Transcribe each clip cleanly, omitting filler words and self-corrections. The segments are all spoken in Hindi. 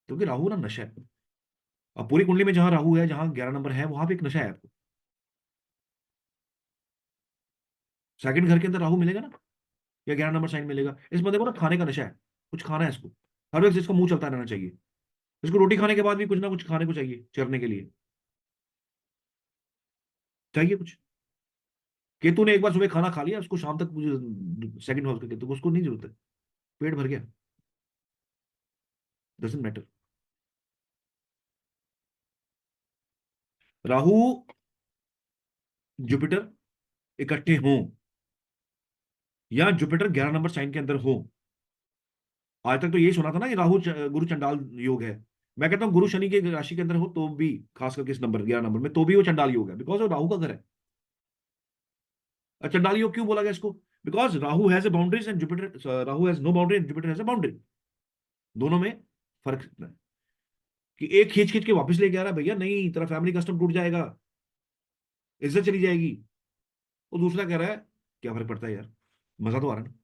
क्योंकि राहु ना नशा है। अब पूरी कुंडली में जहां राहु है, जहां 11 नंबर है, वहां पे एक नशा है आपको। सेकंड घर के अंदर राहु मिलेगा ना, या 11 नंबर साइन मिलेगा, इस बंदे को ना खाने का नशा है। कुछ खाना है इसको, हर वक्त इसको मुंह चलता रहना चाहिए। इसको रोटी खाने के बाद भी कुछ ना कुछ खाने को चाहिए, चरने के लिए चाहिए कुछ। केतु ने एक बार सुबह खाना खा लिया, उसको शाम तक सेकंड हाउस के केतु को, उसको नहीं जरूरत है। पेट भर गया, डजंट मैटर। राहु जुपिटर इकट्ठे हों, या जुपिटर 11 नंबर साइन के अंदर हो। आज तक तो यही सुना था ना, ये गुरु चंडाल योग है। मैं कहता हूं गुरु शनि की राशि के अंदर हो तो भी, खास करके इस नंबर 11 नंबर में, तो भी वो चंडाल योग है, बिकॉज वो राहु का घर है। और चंडाल योग क्यों बोला गया इसको? Because Rahu has a boundaries and Jupiter, Rahu has no boundary and Jupiter has a boundary. दोनों में फर्क इतना है कि एक खींच खींच के वापस लेके आ रहा है, भैया नहीं, तेरा फैमिली कस्टम टूट जाएगा, इज्जत चली जाएगी। और दूसरा कह रहा है क्या फर्क पड़ता है यार, मजा तो आ रहा है ना।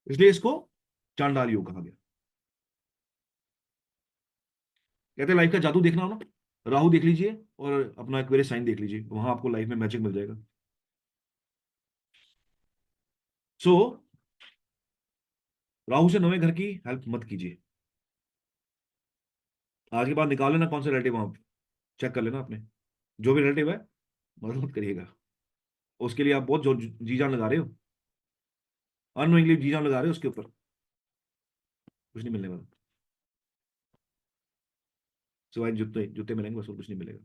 इसलिए इसको चांडाल योग कहा गया। कहते हैं लाइफ का जादू देखना हो ना, राहु देख लीजिए और अपना एक्वेरियस साइन देख लीजिए, वहां आपको लाइफ में मैजिक मिल जाएगा। सो राहु से नवे घर की हेल्प मत कीजिए। आज के बाद निकाल लेना कौन से रिलेटिव वहां, चेक कर लेना अपने, जो भी रिलेटिव है, मदद मत करिएगा। उसके लिए आप बहुत जो जी जान लगा रहे हो, अनोइंगली जी जान लगा रहे हो उसके ऊपर, कुछ नहीं मिलने वाला। सिवाय जूते, जूते मिलेंगे बस, और कुछ नहीं मिलेगा।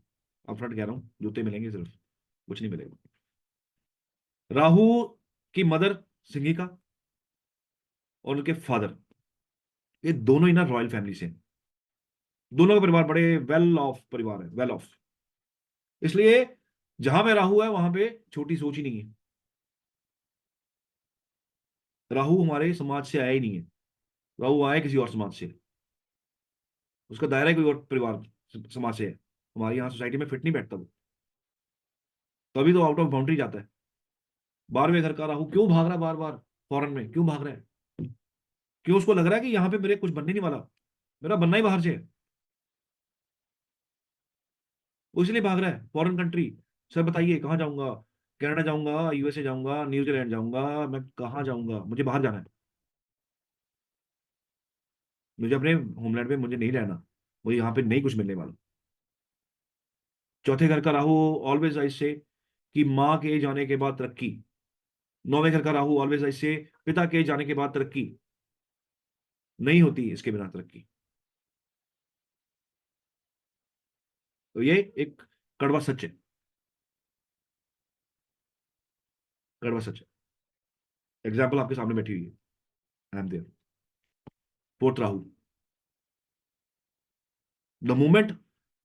अपफ्रंट कह रहा हूँ, जूते मिलेंगे सिर्फ, कुछ नहीं मिलेगा। राहु की मदर सिंगिका और उनके फादर, ये दोनों ही ना रॉयल फैमिली से हैं। दोनों का परिवार बड़े वेल ऑफ परिवार है, वेल ऑफ। इसलिए जहां पे राहु है वहां पे छोटी सोच ही नहीं है। राहु हमारे समाज से आया ही नहीं है, राहु आया किसी और समाज से, उसका दायरा ही कोई और परिवार समाज से है। हमारे यहाँ सोसाइटी में फिट नहीं बैठता वो, तभी तो आउट ऑफ बाउंड्री जाता है। 12वें घर का राहु क्यों भाग रहा है बार बार, फॉरेन में क्यों भाग रहा है? क्यों उसको लग रहा है कि यहाँ पे मेरे कुछ बनने नहीं वाला, मेरा बनना ही बाहर से है, वो इसलिए भाग रहा है फॉरेन कंट्री। सर बताइए कहाँ जाऊंगा? कनाडा जाऊंगा, यूएसए जाऊंगा, न्यूजीलैंड जाऊंगा, मैं कहाँ जाऊंगा? मुझे बाहर जाना है, मुझे अपने होमलैंड में मुझे नहीं रहना, मुझे यहाँ पे नहीं कुछ मिलने वाला। चौथे घर का राहु ऑलवेज ऐसे कि माँ के जाने के बाद तरक्की। 9वें घर का राहु ऑलवेज ऐसे पिता के जाने के बाद तरक्की नहीं होती, इसके बिना तरक्की। तो ये एक कड़वा सच है, कड़वा सच है। एग्जाम्पल आपके सामने बैठी हुई है, I am there. Fourth Rahu, the moment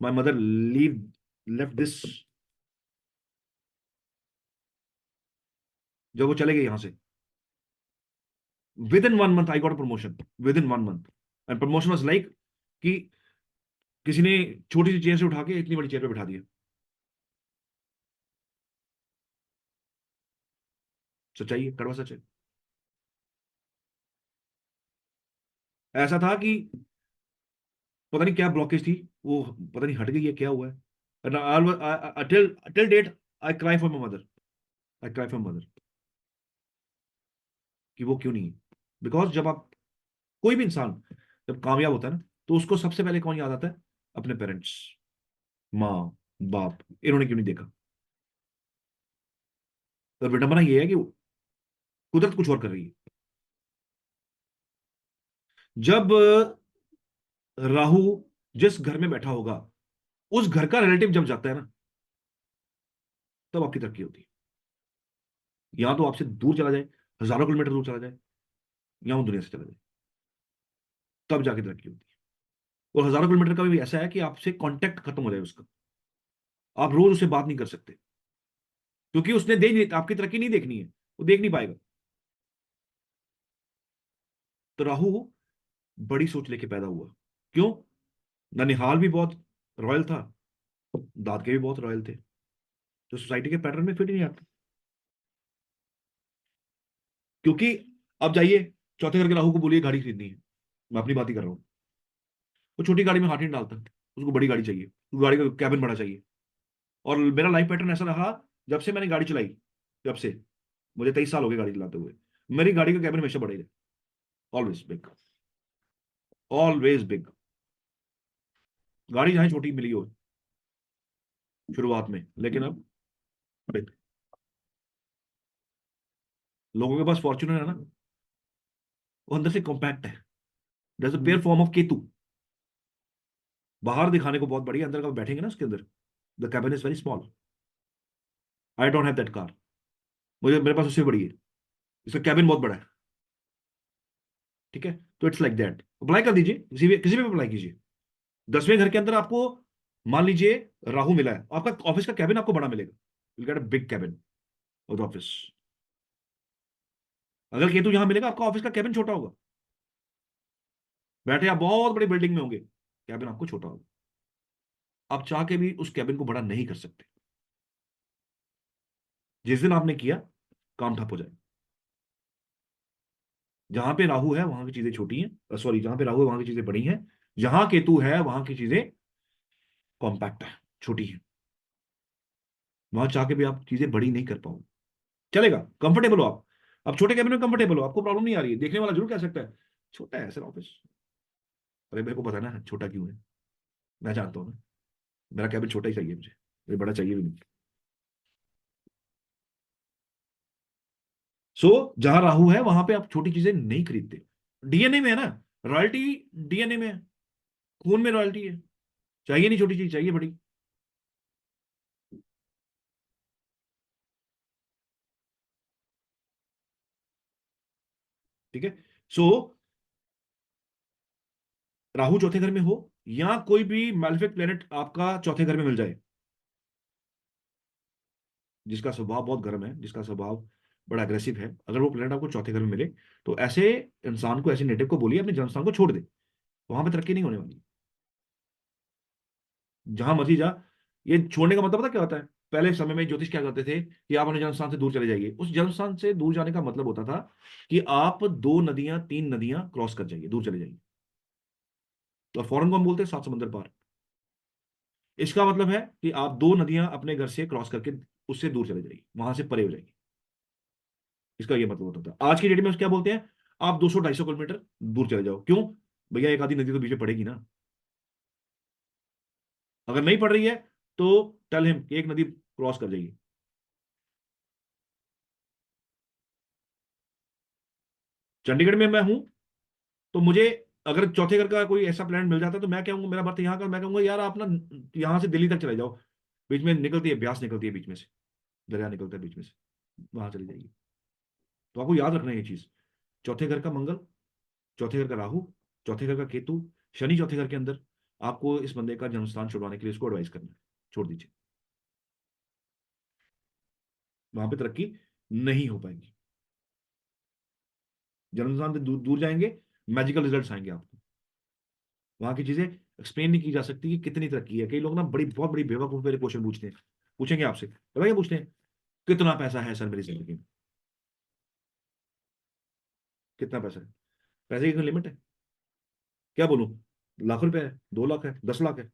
my mother leave left this, जब वो चले गए यहां से, within 1 month I got promotion, within 1 month. And promotion was like कि किसी ने छोटी सी चेयर से उठा के इतनी बड़ी चेयर पे बिठा दिया। सच्चाई है, कड़वा सच है। ऐसा था कि पता नहीं क्या ब्लॉकेज थी, वो पता नहीं हट गई है, क्या हुआ है। Till date I cry for my mother, I cry for mother, कि वो क्यों नहीं है। बिकॉज जब आप, कोई भी इंसान जब कामयाब होता है ना, तो उसको सबसे पहले कौन याद आता है? अपने पेरेंट्स, माँ, बाप, इन्होंने क्यों नहीं देखा। और विडंबना ये है कि कुदरत कुछ और कर रही है। जब राहु जिस घर में बैठा होगा, उस घर का रिलेटिव जब जाता है ना, तब आपकी तरक्की होती है। या तो आपसे दूर चला जाए, हजारों किलोमीटर दूर चला जाए, या वो दुनिया से चला जाए, तब जाके तरक्की होती है। और हजारों किलोमीटर का भी ऐसा है कि आपसे कांटेक्ट खत्म हो जाए उसका, आप रोज उससे बात नहीं कर सकते, क्योंकि उसने आपकी तरक्की नहीं देखनी है, वो देख नहीं पाएगा। तो राहु बड़ी सोच लेके पैदा हुआ। क्यों? ननिहाल भी बहुत रॉयल था, दादके भी बहुत रॉयल थे, जो सोसाइटी के पैटर्न में फिट ही नहीं आते। क्योंकि अब जाइए, चौथे घर के राहु को बोलिए गाड़ी खरीदनी है, मैं अपनी बात ही कर रहा हूँ। वो छोटी गाड़ी में हाथ नहीं डालता, उसको बड़ी गाड़ी चाहिए, उसको गाड़ी का कैबिन बड़ा चाहिए। और मेरा लाइफ पैटर्न ऐसा रहा, जब से मैंने गाड़ी चलाई, जब से, मुझे 23 साल हो गए गाड़ी चलाते हुए, मेरी गाड़ी का कैबिन हमेशा बड़ा ही है। Always big, always big. गाड़ी जहां छोटी मिली हो शुरुआत में, लेकिन अब बिग। लोगों के पास फॉर्च्यूनर है ना, वो अंदर से कॉम्पैक्ट है। जैसे पेयर फॉर्म ऑफ केतु, बाहर दिखाने को बहुत बड़ी है, अंदर का बैठेंगे ना उसके अंदर, the cabin is very small. I don't have that car, मुझे, मेरे पास उससे बड़ी है, इसका कैबिन बहुत बड़ा है। ठीक है, तो इट्स लाइक दैट। अप्लाई कर दीजिए, किसी भी अप्लाई कीजिए। 10वें घर के अंदर आपको, मान लीजिए राहु मिला है, आपका ऑफिस का कैबिन आपको बड़ा मिलेगा, you get a big cabin of the office. अगर केतु यहां मिलेगा, आपका ऑफिस का कैबिन छोटा होगा, बैठे आप बहुत बड़ी बिल्डिंग में होंगे, कैबिन आपको छोटा होगा। आप चाह के भी उस कैबिन को बड़ा नहीं कर सकते। जिस दिन आपने किया, काम ठप हो जाए। जहां पे राहु है वहां की चीजें छोटी हैं, सॉरी, जहां पे राहु है वहां की चीजें बड़ी हैं, जहां केतु है वहां की चीजें कॉम्पैक्ट है, छोटी है। वहां चाह के भी आप चीजें बड़ी नहीं कर पाओगे। चलेगा, कंफर्टेबल हो आप। अब छोटे कैबिन में कंफर्टेबल हो, आपको प्रॉब्लम नहीं आ रही है। देखने वाला जरूर कह सकता है छोटा है सर ऑफिस, अरे मेरे को पता ना छोटा क्यों है, मैं जानता हूँ ना, मेरा कैबिन छोटा ही चाहिए मुझे बड़ा चाहिए भी नहीं। सो जहां राहु है वहां पे आप छोटी चीजें नहीं खरीदते। डीएनए में है ना, रॉयल्टी डीएनए में है, खून में रॉयल्टी है। चाहिए नहीं छोटी चीज, चाहिए बड़ी। ठीक है। सो राहु चौथे घर में हो, या कोई भी मैलेफिक प्लेनेट आपका चौथे घर में मिल जाए, जिसका स्वभाव बहुत गर्म है, जिसका स्वभाव बड़ा अग्रेसिव है, अगर वो प्लेनेट आपको चौथे घर में मिले, तो ऐसे इंसान को, ऐसे नेटिव को बोलिए अपने जन्मस्थान को छोड़ दे, वहां पे तरक्की नहीं होने वाली। जहां मर्जी जा। ये छोड़ने का मतलब पता क्या होता है? पहले समय में ज्योतिष क्या करते थे कि आप अपने जन्मस्थान से दूर चले जाइए। उस जन्मस्थान से दूर जाने का मतलब होता था कि आप 2 नदियां 3 नदियां क्रॉस कर जाइए, दूर चले जाइए। तो फौरन को हम बोलते हैं 7 समंदर पार। इसका मतलब है कि आप 2 नदियां अपने घर से क्रॉस करके उससे दूर चले जाइए, वहां से परे हो जाइए। इसका ये मतलब होता था। आज की डेट में क्या बोलते हैं? आप 200 250 किलोमीटर दूर चले जाओ। क्यों? भैया एक आधी नदी तो बीच में पड़ेगी ना। अगर नहीं पड़ रही है तो टेल हिम कि एक नदी क्रॉस कर जाइए। चंडीगढ़ में मैं हूं, तो मुझे अगर चौथे घर का कोई ऐसा प्लान मिल जाता तो मैं क्या कहूंगा, मेरा बर्थ यहाँ का, मैं कहूंगा यार आप ना यहाँ से दिल्ली तक चले जाओ, बीच में निकलती है ब्यास, निकलती है बीच में से, दरिया निकलता है बीच में से, वहां चली जाइए। तो आपको याद रखना है ये चीज। चौथे घर का मंगल, चौथे घर का राहु, चौथे घर का केतु, शनि चौथे घर के अंदर, आपको इस बंदे का जन्मस्थान छुड़वाने के लिए उसको एडवाइस करना है। छोड़ दीजिए, वहां पे तरक्की नहीं हो पाएगी। जन्मस्थान से दूर दूर जाएंगे, मैजिकल रिजल्ट्स आएंगे आपको। वहां की चीजें एक्सप्लेन नहीं की जा सकती कि कितनी तरक्की है। कई लोग ना बड़ी, बहुत बड़ी बेवकूफ मेरे क्वेश्चन पूछते हैं, पूछेंगे आपसे, पता क्या पूछते हैं? कितना पैसा है सर मेरी जिंदगी में? कितना पैसा है? पैसे की कोई लिमिट है? क्या बोलूं? लाख रुपए है, 2 लाख है, 10 लाख है?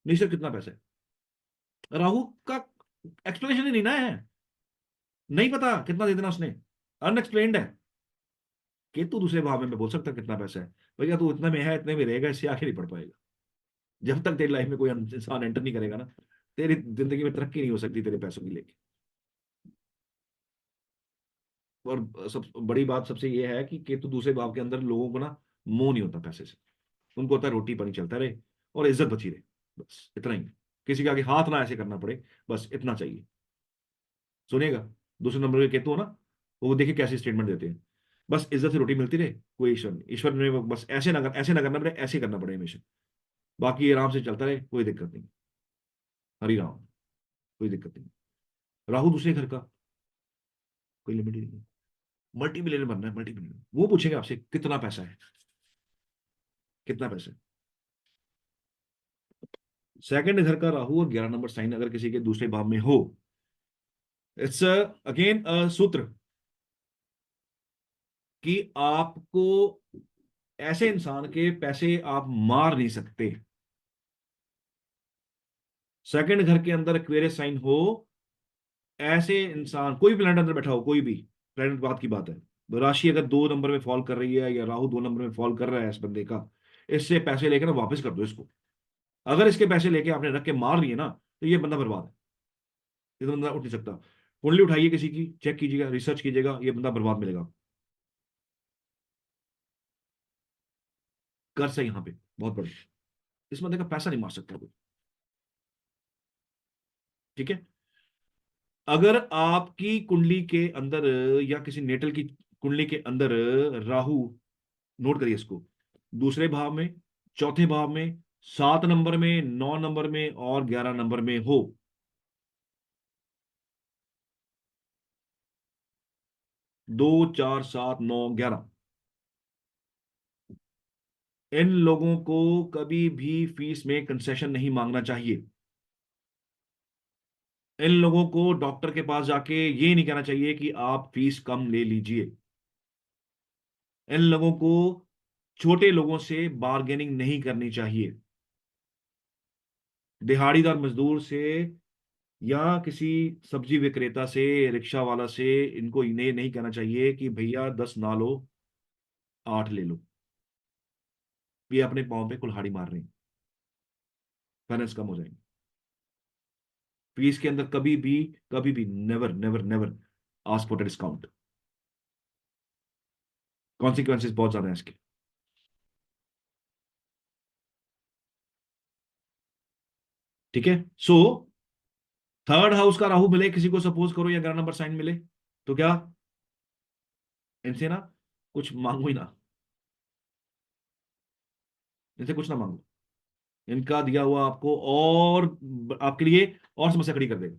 नहीं सर, कितना पैसा है? राहु का एक्सप्लेनेशन ही नहीं ना है, नहीं पता कितना दे देना उसने, अनएक्सप्लेन्ड है। केतु दूसरे भाव में मैं बोल सकता कितना पैसा है, भैया तू इतने में है, इतने में रहेगा, इससे आगे नहीं बढ़ पाएगा। जब तक तेरी लाइफ में कोई इंसान एंटर नहीं करेगा ना, तेरी जिंदगी में तरक्की नहीं हो सकती तेरे पैसों की लेके। और सब बड़ी बात सबसे ये है कि केतु दूसरे भाव के अंदर लोगों को ना मोह नहीं होता पैसे से। उनको होता है रोटी पानी चलता रहे और इज्जत बची रहे, बस इतना ही। किसी के आगे हाथ ना ऐसे करना पड़े, बस इतना चाहिए। सुनिएगा, दूसरे नंबर के केतु हो ना, वो देखिए कैसे स्टेटमेंट देते हैं, बस इज्जत से रोटी मिलती रहे, कोई ईश्वर नहीं, ईश्वर ने बस ऐसे ना करना पड़े, ऐसे करना पड़े हमेशा, बाकी आराम से चलता रहे, कोई दिक्कत नहीं। हरी राम, कोई दिक्कत नहीं। राहु दूसरे घर का, कोई लिमिट ही नहीं। मल्टी मिलियनर बनना है, मल्टी मिलियनर, वो पूछेंगे आपसे कितना पैसा है, कितना पैसा है। सेकंड घर का राहु और 11 नंबर साइन अगर किसी के दूसरे भाव में हो, इट्स अगेन सूत्र कि आपको ऐसे इंसान के पैसे आप मार नहीं सकते। सेकंड घर के अंदर एक्वेरियस साइन हो, ऐसे इंसान कोई प्लैनेट अंदर बैठा हो, कोई भी प्लैनेट, बात की बात है, राशि अगर 2 नंबर में फॉल कर रही है या राहु 2 नंबर में फॉल कर रहा है इस बंदे का, इससे पैसे लेकर ना वापस कर दो इसको। अगर इसके पैसे लेके आपने रख के मार लिए ना, तो ये बंदा बर्बाद है। ये तो बंदा उठ नहीं सकता। कुंडली उठाइए किसी की, चेक कीजिएगा, रिसर्च कीजिएगा, ये बंदा बर्बाद मिलेगा। कर से यहाँ पे बहुत बड़े, इस बंदे का पैसा नहीं मार सकता कोई। ठीक है। अगर आपकी कुंडली के अंदर या किसी नेटल की कुंडली के अंदर राहु, नोट करिए इसको, दूसरे भाव में, चौथे भाव में, 7 नंबर में, 9 नंबर में और 11 नंबर में हो, 2 4 7 9 11, इन लोगों को कभी भी फीस में कंसेशन नहीं मांगना चाहिए। इन लोगों को डॉक्टर के पास जाके ये नहीं कहना चाहिए कि आप फीस कम ले लीजिए। इन लोगों को छोटे लोगों से बार्गेनिंग नहीं करनी चाहिए। दिहाड़ीदार मजदूर से या किसी सब्जी विक्रेता से, रिक्शा वाला से, इनको इन्हें नहीं कहना चाहिए कि भैया 10 ना लो, 8 ले लो। ये अपने पाँव पे कुल्हाड़ी मार रहे हैं, फाइनेंस कम हो जाएंगे। फीस के अंदर कभी भी never never never ask for discount. Consequences बहुत ज्यादा है इसके। ठीक है। सो थर्ड हाउस का राहु मिले किसी को, सपोज करो, या 11 नंबर साइन मिले, तो क्या, इनसे ना कुछ मांगो ही ना, इनसे कुछ ना मांगो। इनका दिया हुआ आपको और आपके लिए और समस्या खड़ी कर देगा।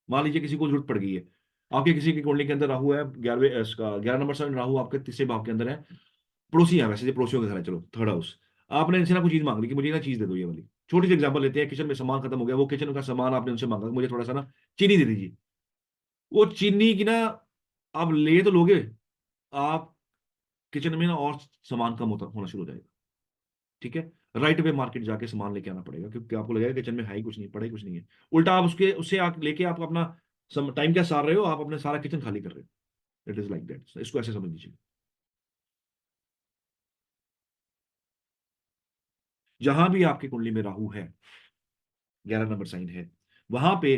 मान लीजिए किसी को जरूरत पड़ गई है, आपके किसी की कुंडली के अंदर राहु है, 11वें इसका 11 नंबर साइन राहु आपके तीसरे भाव के अंदर है, पड़ोसी है, वैसे ये पड़ोसियों के घर है, चलो थर्ड हाउस। आपने इनसे ना कुछ चीज मांग ली कि मुझे ना चीज दे दो, ये वाली छोटी सी एग्जांपल लेते हैं, किचन में सामान खत्म हो गया, वो किचन का सामान आपने उनसे मांगा कि मुझे थोड़ा सा ना चीनी दे दीजिए। वो चीनी की ना, आप ले तो लोगे, आप किचन में ना और सामान कम होता होना शुरू हो जाएगा। ठीक है। राइट वे मार्केट जाके सामान लेके आना पड़ेगा, क्योंकि आपको लगेगा किचन में है ही कुछ नहीं, पड़ा ही कुछ नहीं है। उल्टा आप उसके उससे लेके आप अपना टाइम क्या सार रहे हो, आप अपने सारा किचन खाली कर रहे हो। इट इज लाइक दैट, इसको ऐसे समझ लीजिए। जहां भी आपकी कुंडली में राहु है, 11 नंबर साइन है, वहां पे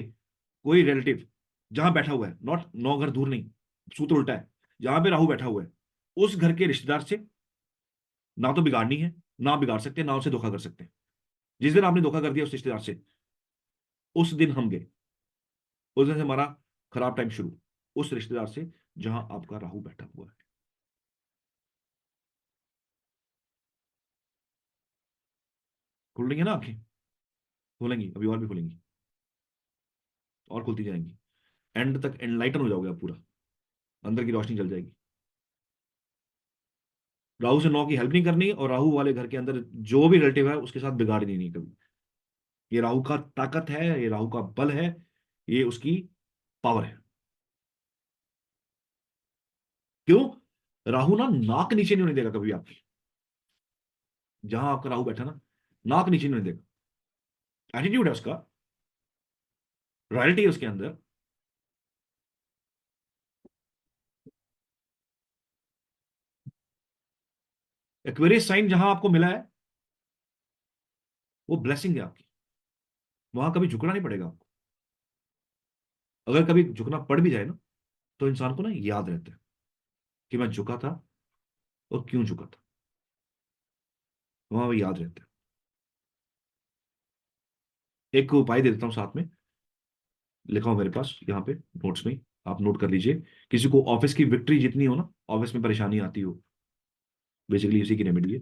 कोई रिलेटिव जहां बैठा हुआ है, नॉट 9 घर दूर नहीं, सूत्र उल्टा है, जहां पे राहु बैठा हुआ है, उस घर के रिश्तेदार से ना तो बिगाड़नी है, ना बिगाड़ सकते, ना उसे धोखा कर सकते। जिस दिन आपने धोखा कर दिया उस रिश्तेदार से, उस दिन हम गए, उस दिन से हमारा खराब टाइम शुरू, उस रिश्तेदार से जहां आपका राहु बैठा हुआ है। खुल रही है ना आंखें? खुलेंगी, अभी और भी खुलेंगी, और खुलती जाएंगी। एंड तक एनलाइटन हो जाओगे आप पूरा, अंदर की रोशनी जल जाएगी। राहु से 9 की हेल्प नहीं करनी, और राहु वाले घर के अंदर जो भी रिलेटिव है उसके साथ बिगाड़नी नहीं कभी। ये राहु का ताकत है, ये राहु का बल है, ये उसकी पावर है। क्यों? राहु ना नाक नीचे नहीं होने देगा कभी आपकी। जहां आपका राहु बैठा ना, नाक नीचे नहीं होने देगा। एटीट्यूड है उसका, रॉयल्टी है उसके अंदर। एक्वेरियस साइन जहां आपको मिला है, वो ब्लेसिंग है आपकी, वहां कभी झुकना नहीं पड़ेगा आपको। अगर कभी झुकना पड़ भी जाए ना, तो इंसान को ना याद रहता है कि मैं झुका था और क्यों झुका था, वहां वो याद रहता है। एक उपाय दे देता हूँ साथ में, लिखा हूं मेरे पास यहाँ पे नोट्स में, आप नोट कर लीजिए। किसी को ऑफिस की विक्ट्री जितनी हो ना, ऑफिस में परेशानी आती हो, बेसिकली इसी की रेमेडी है।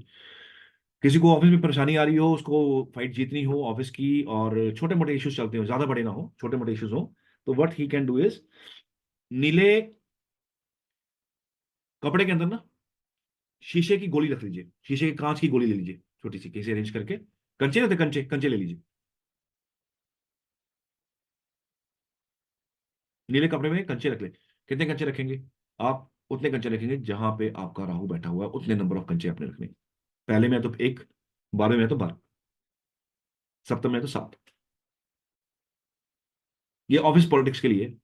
किसी को ऑफिस में परेशानी आ रही हो, उसको फाइट जीतनी हो ऑफिस की, और छोटे मोटे इश्यूज चलते हो, ज्यादा बड़े ना हो, छोटे मोटे इश्यूज हो, तो what he can do is, नीले कपड़े के अंदर ना शीशे की गोली रख लीजिए, शीशे के कांच की गोली ले लीजिए, छोटी सी कैसे अरेंज करके, कंचे रहते, कंचे कंचे ले लीजिए। नीले कपड़े में कंचे रख ले। कितने कंचे रखेंगे आप? उतने कंचे रखेंगे जहां पे आपका राहु बैठा हुआ है, उतने नंबर ऑफ कंचे आपने रखने। पहले में है तो 1, 12वें में है तो 12, सप्तम में है तो 7। ये ऑफिस पॉलिटिक्स के लिए।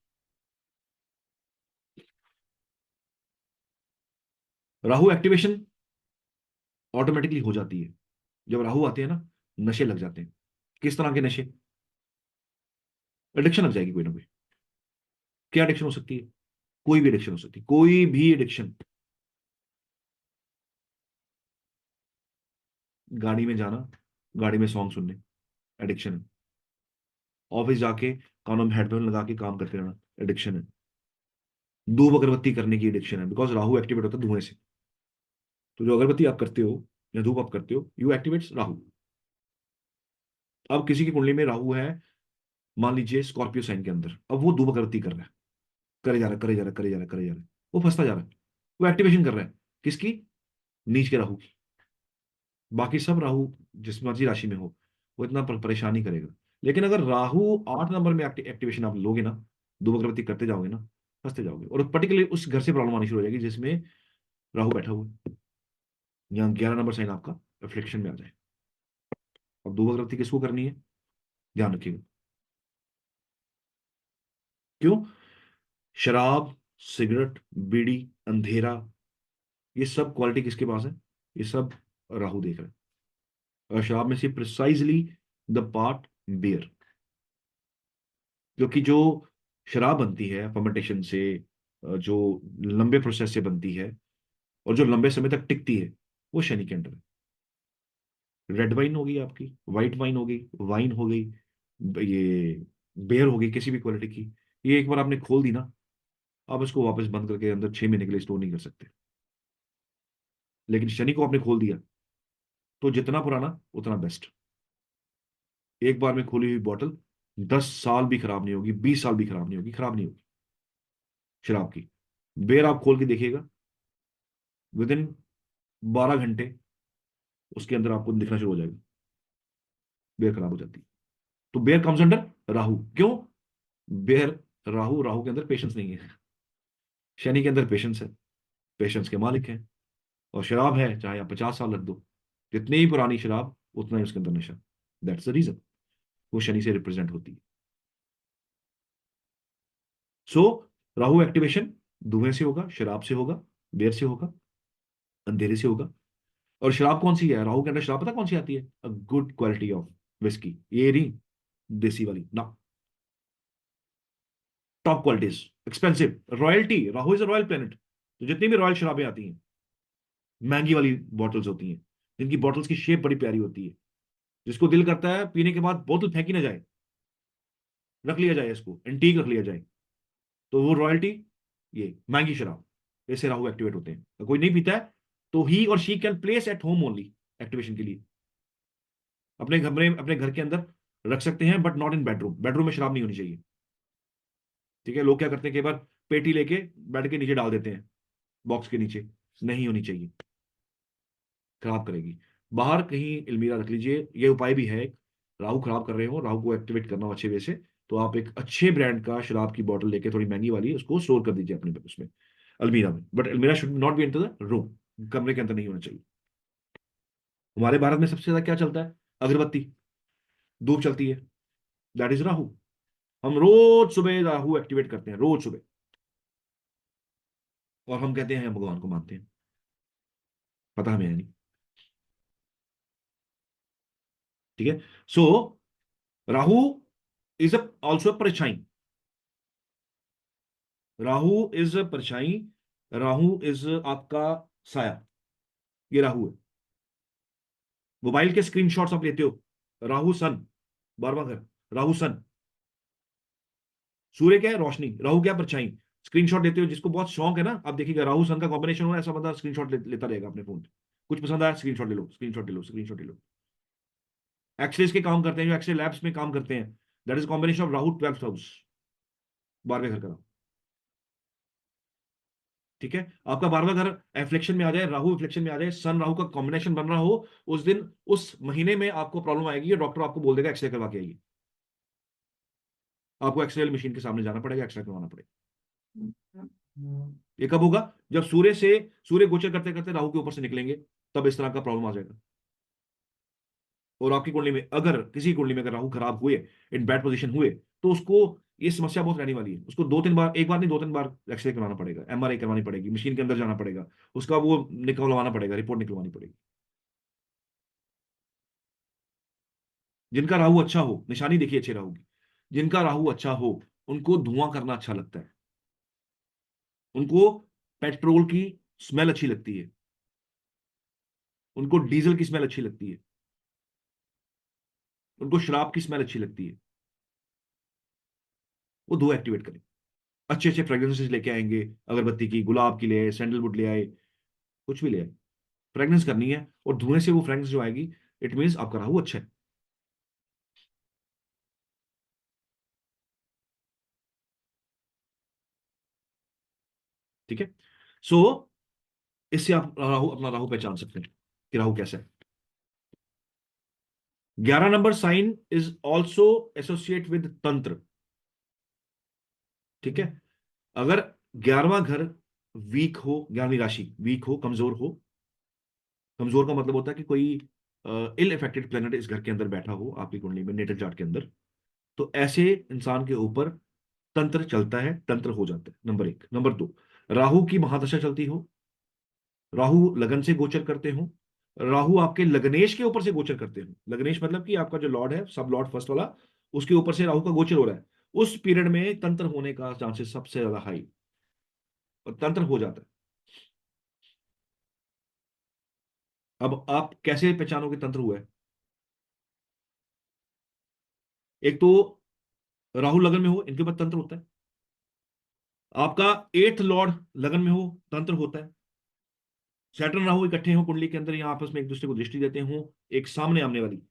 राहु एक्टिवेशन ऑटोमेटिकली हो जाती है जब राहु आते हैं ना, नशे लग जाते हैं। किस तरह के नशे? एडिक्शन लग जाएगी कोई ना कोई। क्या एडिक्शन हो सकती है? कोई भी एडिक्शन हो सकती है, कोई भी एडिक्शन। गाड़ी में जाना, गाड़ी में सॉन्ग सुनने, एडिक्शन है। ऑफिस जाके कानों में हेडफोन लगा के काम करते रहना, एडिक्शन है। धूप अगरबत्ती करने की एडिक्शन है, बिकॉज राहु एक्टिवेट होता है धुएं से। तो जो अगरबत्ती आप करते हो या धूप आप करते हो, यू एक्टिवेट्स राहु। अब किसी की कुंडली में राहु है, मान लीजिए स्कॉर्पियो साइन के अंदर, अब वो धूप अगरबत्ती कर रहा है, करे जा रहा है, करे जा रहा है, करे जा रहा है, करे जा रहा है, वो फंसता जा रहा है। वो एक्टिवेशन कर रहा है किसकी? नीच के राहु की। बाकी सब राहु जिस मर्जी राशि में हो, वो इतना परेशानी करेगा। लेकिन अगर राहु 8 नंबर में एक्टिवेशन आप लोगे ना, धूप अगरबत्ती करते जाओगे ना, फंसते जाओगे। और पर्टिकुलरली उस घर से प्रॉब्लम आनी शुरू हो जाएगी जिसमें राहु बैठा हुआ है। यहाँ 11 नंबर साइन आपका रिफ्लेक्शन में आ जाए। अब धूप अगरबत्ती किसको करनी है, ध्यान रखिएगा। क्यों? शराब, सिगरेट, बीड़ी, अंधेरा, ये सब क्वालिटी किसके पास है? ये सब राहु देख रहा है। और शराब में से प्रिसाइजली द पार्ट बियर, क्योंकि जो शराब बनती है फर्मेंटेशन से, जो लंबे प्रोसेस से बनती है और जो लंबे समय तक टिकती है, वो शनि के अंडर है। रेड वाइन होगी आपकी, व्हाइट वाइन होगी, वाइन हो गई, ये बेयर होगी किसी भी क्वालिटी की, ये एक बार आपने खोल दी ना, आप इसको वापस बंद करके अंदर 6 महीने के लिए स्टोर नहीं कर सकते। लेकिन शनि को आपने खोल दिया तो जितना पुराना उतना बेस्ट। एक बार में खोली हुई बोतल 10 साल भी खराब नहीं होगी, 20 साल भी खराब नहीं होगी, खराब नहीं होगी शराब की। बेर आप खोल के देखिएगा, विद इन 12 घंटे उसके अंदर आपको दिखना शुरू हो जाएगा, बेर खराब हो जाती है। तो बेर कम्स अंडर राहु। क्यों? बेर, राहु, राहु के अंदर पेशेंस नहीं है, शनि के अंदर पेशेंस है, पेशेंस के मालिक है। और शराब है चाहे आप 50 साल रख दो, जितनी ही पुरानी शराब उतना ही उसके अंदर नशा। दैट्स द रीजन वो शनि से रिप्रेजेंट होती है। सो राहु एक्टिवेशन धुएं से होगा, शराब से होगा, बेर से होगा, अंधेरे से होगा। और शराब कौन सी है? राहु के अंदर शराब पता कौन सी आती है? A good quality of whisky, ये नहीं देसी वाली ना, top qualities, expensive, royalty. Rahu is a royal planet. तो जितनी भी रॉयल शराबें आती हैं, महंगी वाली बॉटल्स होती हैं, जिनकी बॉटल्स की शेप बड़ी प्यारी होती है, जिसको दिल करता है पीने के बाद बोतल फेंकी ना जाए, रख लिया जाए, इसको एंटीक रख लिया जाए, तो वो रॉयल्टी, ये महंगी शराब, ऐसे राहु एक्टिवेट होते हैं। अगर कोई नहीं पीता है तो ही और she can place at home only, activation के लिए अपने कमरे, अपने घर के अंदर रख सकते हैं, but not in bedroom. Bedroom में शराब नहीं होनी चाहिए। ठीक है? लोग क्या करते हैं, कई बार पेटी लेके बेड के नीचे डाल देते हैं, बॉक्स के नीचे। नहीं होनी चाहिए, खराब करेगी। बाहर कहीं अलमीरा रख लीजिए। ये उपाय भी है, राहु खराब कर रहे हो, राहु को एक्टिवेट करना हो अच्छे वे से, तो आप एक अच्छे ब्रांड का शराब की बोतल लेके, थोड़ी महंगी वाली, उसको स्टोर कर दीजिए अपने उसमें, अलमीरा में। बट अलमीरा should not be into the room, कमरे के अंदर नहीं होना चाहिए। हमारे भारत में सबसे ज्यादा क्या चलता है? अगरबत्ती, धूप चलती है, दैट इज राहु। हम रोज सुबह राहु एक्टिवेट करते हैं, रोज सुबह। और हम कहते हैं हम भगवान को मानते हैं, पता हमें है नहीं। ठीक है? सो राहु इज ऑल्सो परछाई। राहु इज परछाई, राहु इज आपका साया, ये राहु है। मोबाइल के स्क्रीनशॉट्स आप लेते हो, राहु सन, बार बार घर, राहु सन। सूर्य क्या है? रोशनी। राहु क्या? परछाई। स्क्रीनशॉट लेते हो, जिसको बहुत शौक है ना, आप देखिएगा राहु सन का कॉम्बिनेशन हो, ऐसा बंदा स्क्रीनशॉट लेता रहेगा अपने फोन। कुछ पसंद आया, स्क्रीनशॉट ले लो, स्क्रीनशॉट ले लो, स्क्रीनशॉट ले लो। एक्सरेज के काम करते हैं, जो एक्सरे लैब्स में काम करते हैं, that is combination of Rahu 12th house, 12वें घर का। ठीक है? आपका 12वां घर एफ्लेक्शन में आ जाए, राहु रिफ्लेक्शन में आ जाए, सन राहु का कॉम्बिनेशन बन रहा हो, उस दिन, उस महीने में आपको प्रॉब्लम आएगी, और डॉक्टर आपको बोल देगा एक्सरे करवा के आइए। आपको एक्सरे मशीन के सामने जाना पड़ेगा, एक्सरे करवाना पड़ेगा। ये कब होगा? जब सूर्य गोचर करते करते राहु के ऊपर से निकलेंगे, तब इस तरह का प्रॉब्लम आ जाएगा। और आपकी कुंडली में अगर किसी कुंडली में अगर राहु खराब हुए, इन बैड पोजीशन हुए, तो उसको ये समस्या बहुत रहने वाली है। उसको दो तीन बार, एक बार नहीं दो तीन बार एक्सरे करवाना पड़ेगा, एमआरआई करवानी पड़ेगी, मशीन के अंदर जाना पड़ेगा, उसका वो निकलवाना पड़ेगा, रिपोर्ट निकलवानी पड़ेगी। जिनका राहु अच्छा हो, निशानी देखिए अच्छे राहु की, जिनका राहु अच्छा हो उनको धुआं करना अच्छा लगता है, उनको पेट्रोल की स्मेल अच्छी लगती है, उनको डीजल की स्मेल अच्छी लगती है, उनको शराब की स्मेल अच्छी लगती है। वो धुआं एक्टिवेट करें। अच्छे अच्छे फ्रेग्रेंसेस लेके आएंगे, अगरबत्ती की, गुलाब की ले आए, सैंडलवुड ले आए, कुछ भी ले आए, फ्रेग्रेंस करनी है, और धुएं से वो फ्रेग्रेंस जो आएगी, इट मीन्स आपका राहु अच्छा है। ठीक है। सो इससे आप राहु, अपना राहु पहचान सकते हैं कि राहु कैसा है। 11 number sign is also associate with tantra. ठीक है। अगर 11वां घर वीक हो, 11वीं राशि वीक हो, कमजोर हो, कमजोर का मतलब होता है कि कोई इल इफेक्टेड प्लेनेट इस घर के अंदर बैठा हो आपकी कुंडली में, नेटल चार्ट के अंदर, तो ऐसे इंसान के ऊपर तंत्र चलता है, तंत्र हो जाता है। नंबर एक। नंबर दो, राहु की महादशा चलती हो, राहु लगन से गोचर करते हो, राहु आपके लग्नेश के ऊपर से गोचर करते हो। लग्नेश मतलब कि आपका जो लॉर्ड है, सब लॉर्ड फर्स्ट वाला, उसके ऊपर से राहु का गोचर हो रहा है, उस पीरियड में तंत्र होने का चांसेस सबसे ज्यादा हाई, और तंत्र हो जाता है। अब आप कैसे पहचानोगे तंत्र हुआ है? एक तो राहु लगन में हो, इनके ऊपर तंत्र होता है। आपका एट्थ लॉर्ड लगन में हो, तंत्र होता है। सैटर्न राहु इकट्ठे हो कुंडली के अंदर, यहाँ आपस में एक दूसरे को दृष्टि देते हो, एक सामने आमने वाली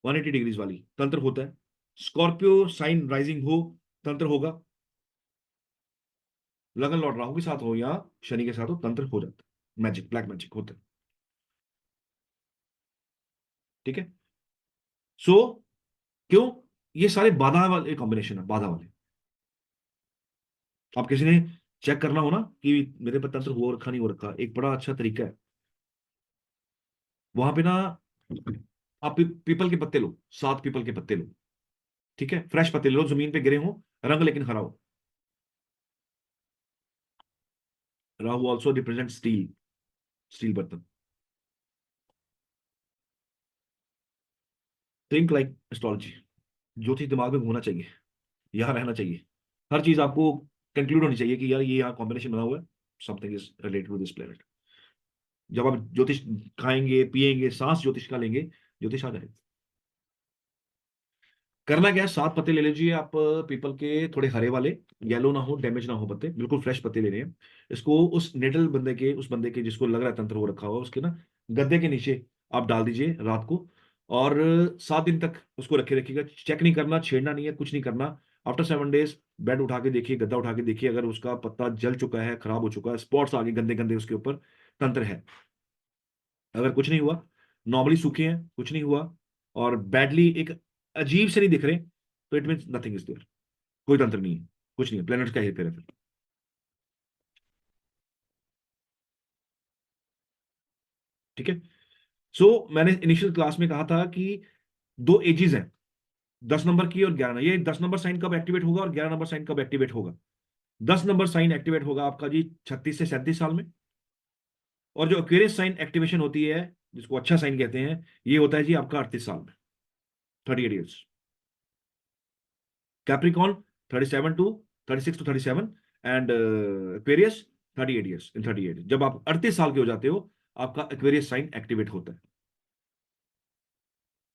180 डिग्रीज वाली, तंत्र होता है। स्कॉर्पियो साइन राइजिंग हो, तंत्र होगा। लगन लॉर्ड राहु के साथ हो या शनि के साथ हो, तंत्र हो जाता है, मैजिक, ब्लैक मैजिक होता है। ठीक है। सो क्यों? ये सारे बाधा वाले कॉम्बिनेशन है, बाधा वाले। आप किसी ने चेक करना हो ना कि मेरे पर तंत्र हो रखा नहीं हो रखा, एक बड़ा अच्छा तरीका है, वहां पे ना आप पीपल के पत्ते लो, 7 पीपल के पत्ते लो। ठीक है, फ्रेश पत्ते लो, जमीन पे गिरे हो, रंग लेकिन हरा हो। Rahu also represent steel, steel बर्तन। थिंक लाइक एस्ट्रोलॉजी, ज्योतिष दिमाग में घूमना चाहिए, यहाँ रहना चाहिए। हर चीज आपको कंक्लूड होनी चाहिए कि यार ये यहाँ कॉम्बिनेशन बना हुआ है, something is related to this planet. जब आप ज्योतिष खाएंगे पिएंगे, सांस ज्योतिष का लेंगे, ज्योतिष आ जाएगा। करना क्या है, 7 पत्ते ले लीजिए आप, पीपल के, थोड़े हरे वाले, येलो ना हो, डैमेज ना हो पत्ते, बिल्कुल फ्रेश पत्ते लेने हैं। इसको उस नेटल बंदे के, उस बंदे के जिसको लग रहा है तंत्र हो रखा हुआ, उसके ना गद्दे के नीचे आप डाल दीजिए रात को, और 7 दिन तक उसको रखे रखिएगा। चेक नहीं करना, छेड़ना नहीं है, कुछ नहीं करना। आफ्टर 7 डेज बेड उठा के देखिए, गद्दा उठा के देखिए, अगर उसका पत्ता जल चुका है, खराब हो चुका है, स्पॉट्स आ गए गंदे गंदे उसके ऊपर, तंत्र है। अगर कुछ नहीं हुआ, नॉर्मली सूखे हैं, कुछ नहीं हुआ, और बैडली एक अजीब से नहीं दिख रहे, तो it mean nothing is there, कोई तंत्र नहीं है, कुछ नहीं है, प्लेनेट्स का हेरफेर है फिर। ठीक है। सो मैंने इनिशियल क्लास में कहा था कि दो एजेस हैं, 10 नंबर की और 11। ये 10 नंबर साइन कब एक्टिवेट होगा और 11 नंबर साइन कब एक्टिवेट होगा? 10 नंबर साइन एक्टिवेट होगा आपका जी 36 से 37 साल में, और जो एक्वेरियस साइन एक्टिवेशन होती है, जिसको अच्छा साइन कहते हैं, ये होता है जी आपका 38 साल में, 38 years. Capricorn 37 to 36 to 37, and Aquarius 38 years, in 38, जब आप 38 साल के हो जाते हो, आपका एक्वेरियस साइन एक्टिवेट होता है।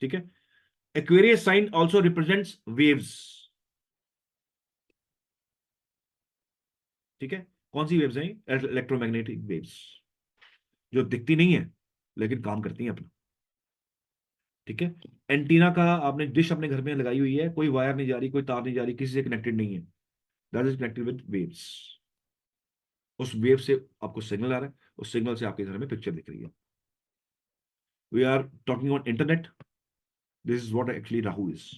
ठीक है। Aquarius sign also represents waves. ठीक है। कौन सी वेव्स हैं? इलेक्ट्रोमैग्नेटिक वेव्स, जो दिखती नहीं है लेकिन काम करती हैं अपना। ठीक है। एंटीना का आपने डिश अपने घर में लगाई हुई है, कोई वायर नहीं जा रही, कोई तार नहीं जा रही, किसी से कनेक्टेड नहीं है, that is connected with waves. उस वेव से आपको सिग्नल आ रहा है, उस सिग्नल से आपके घर में पिक्चर दिख रही है। We are talking on internet, this is what actually Rahu is.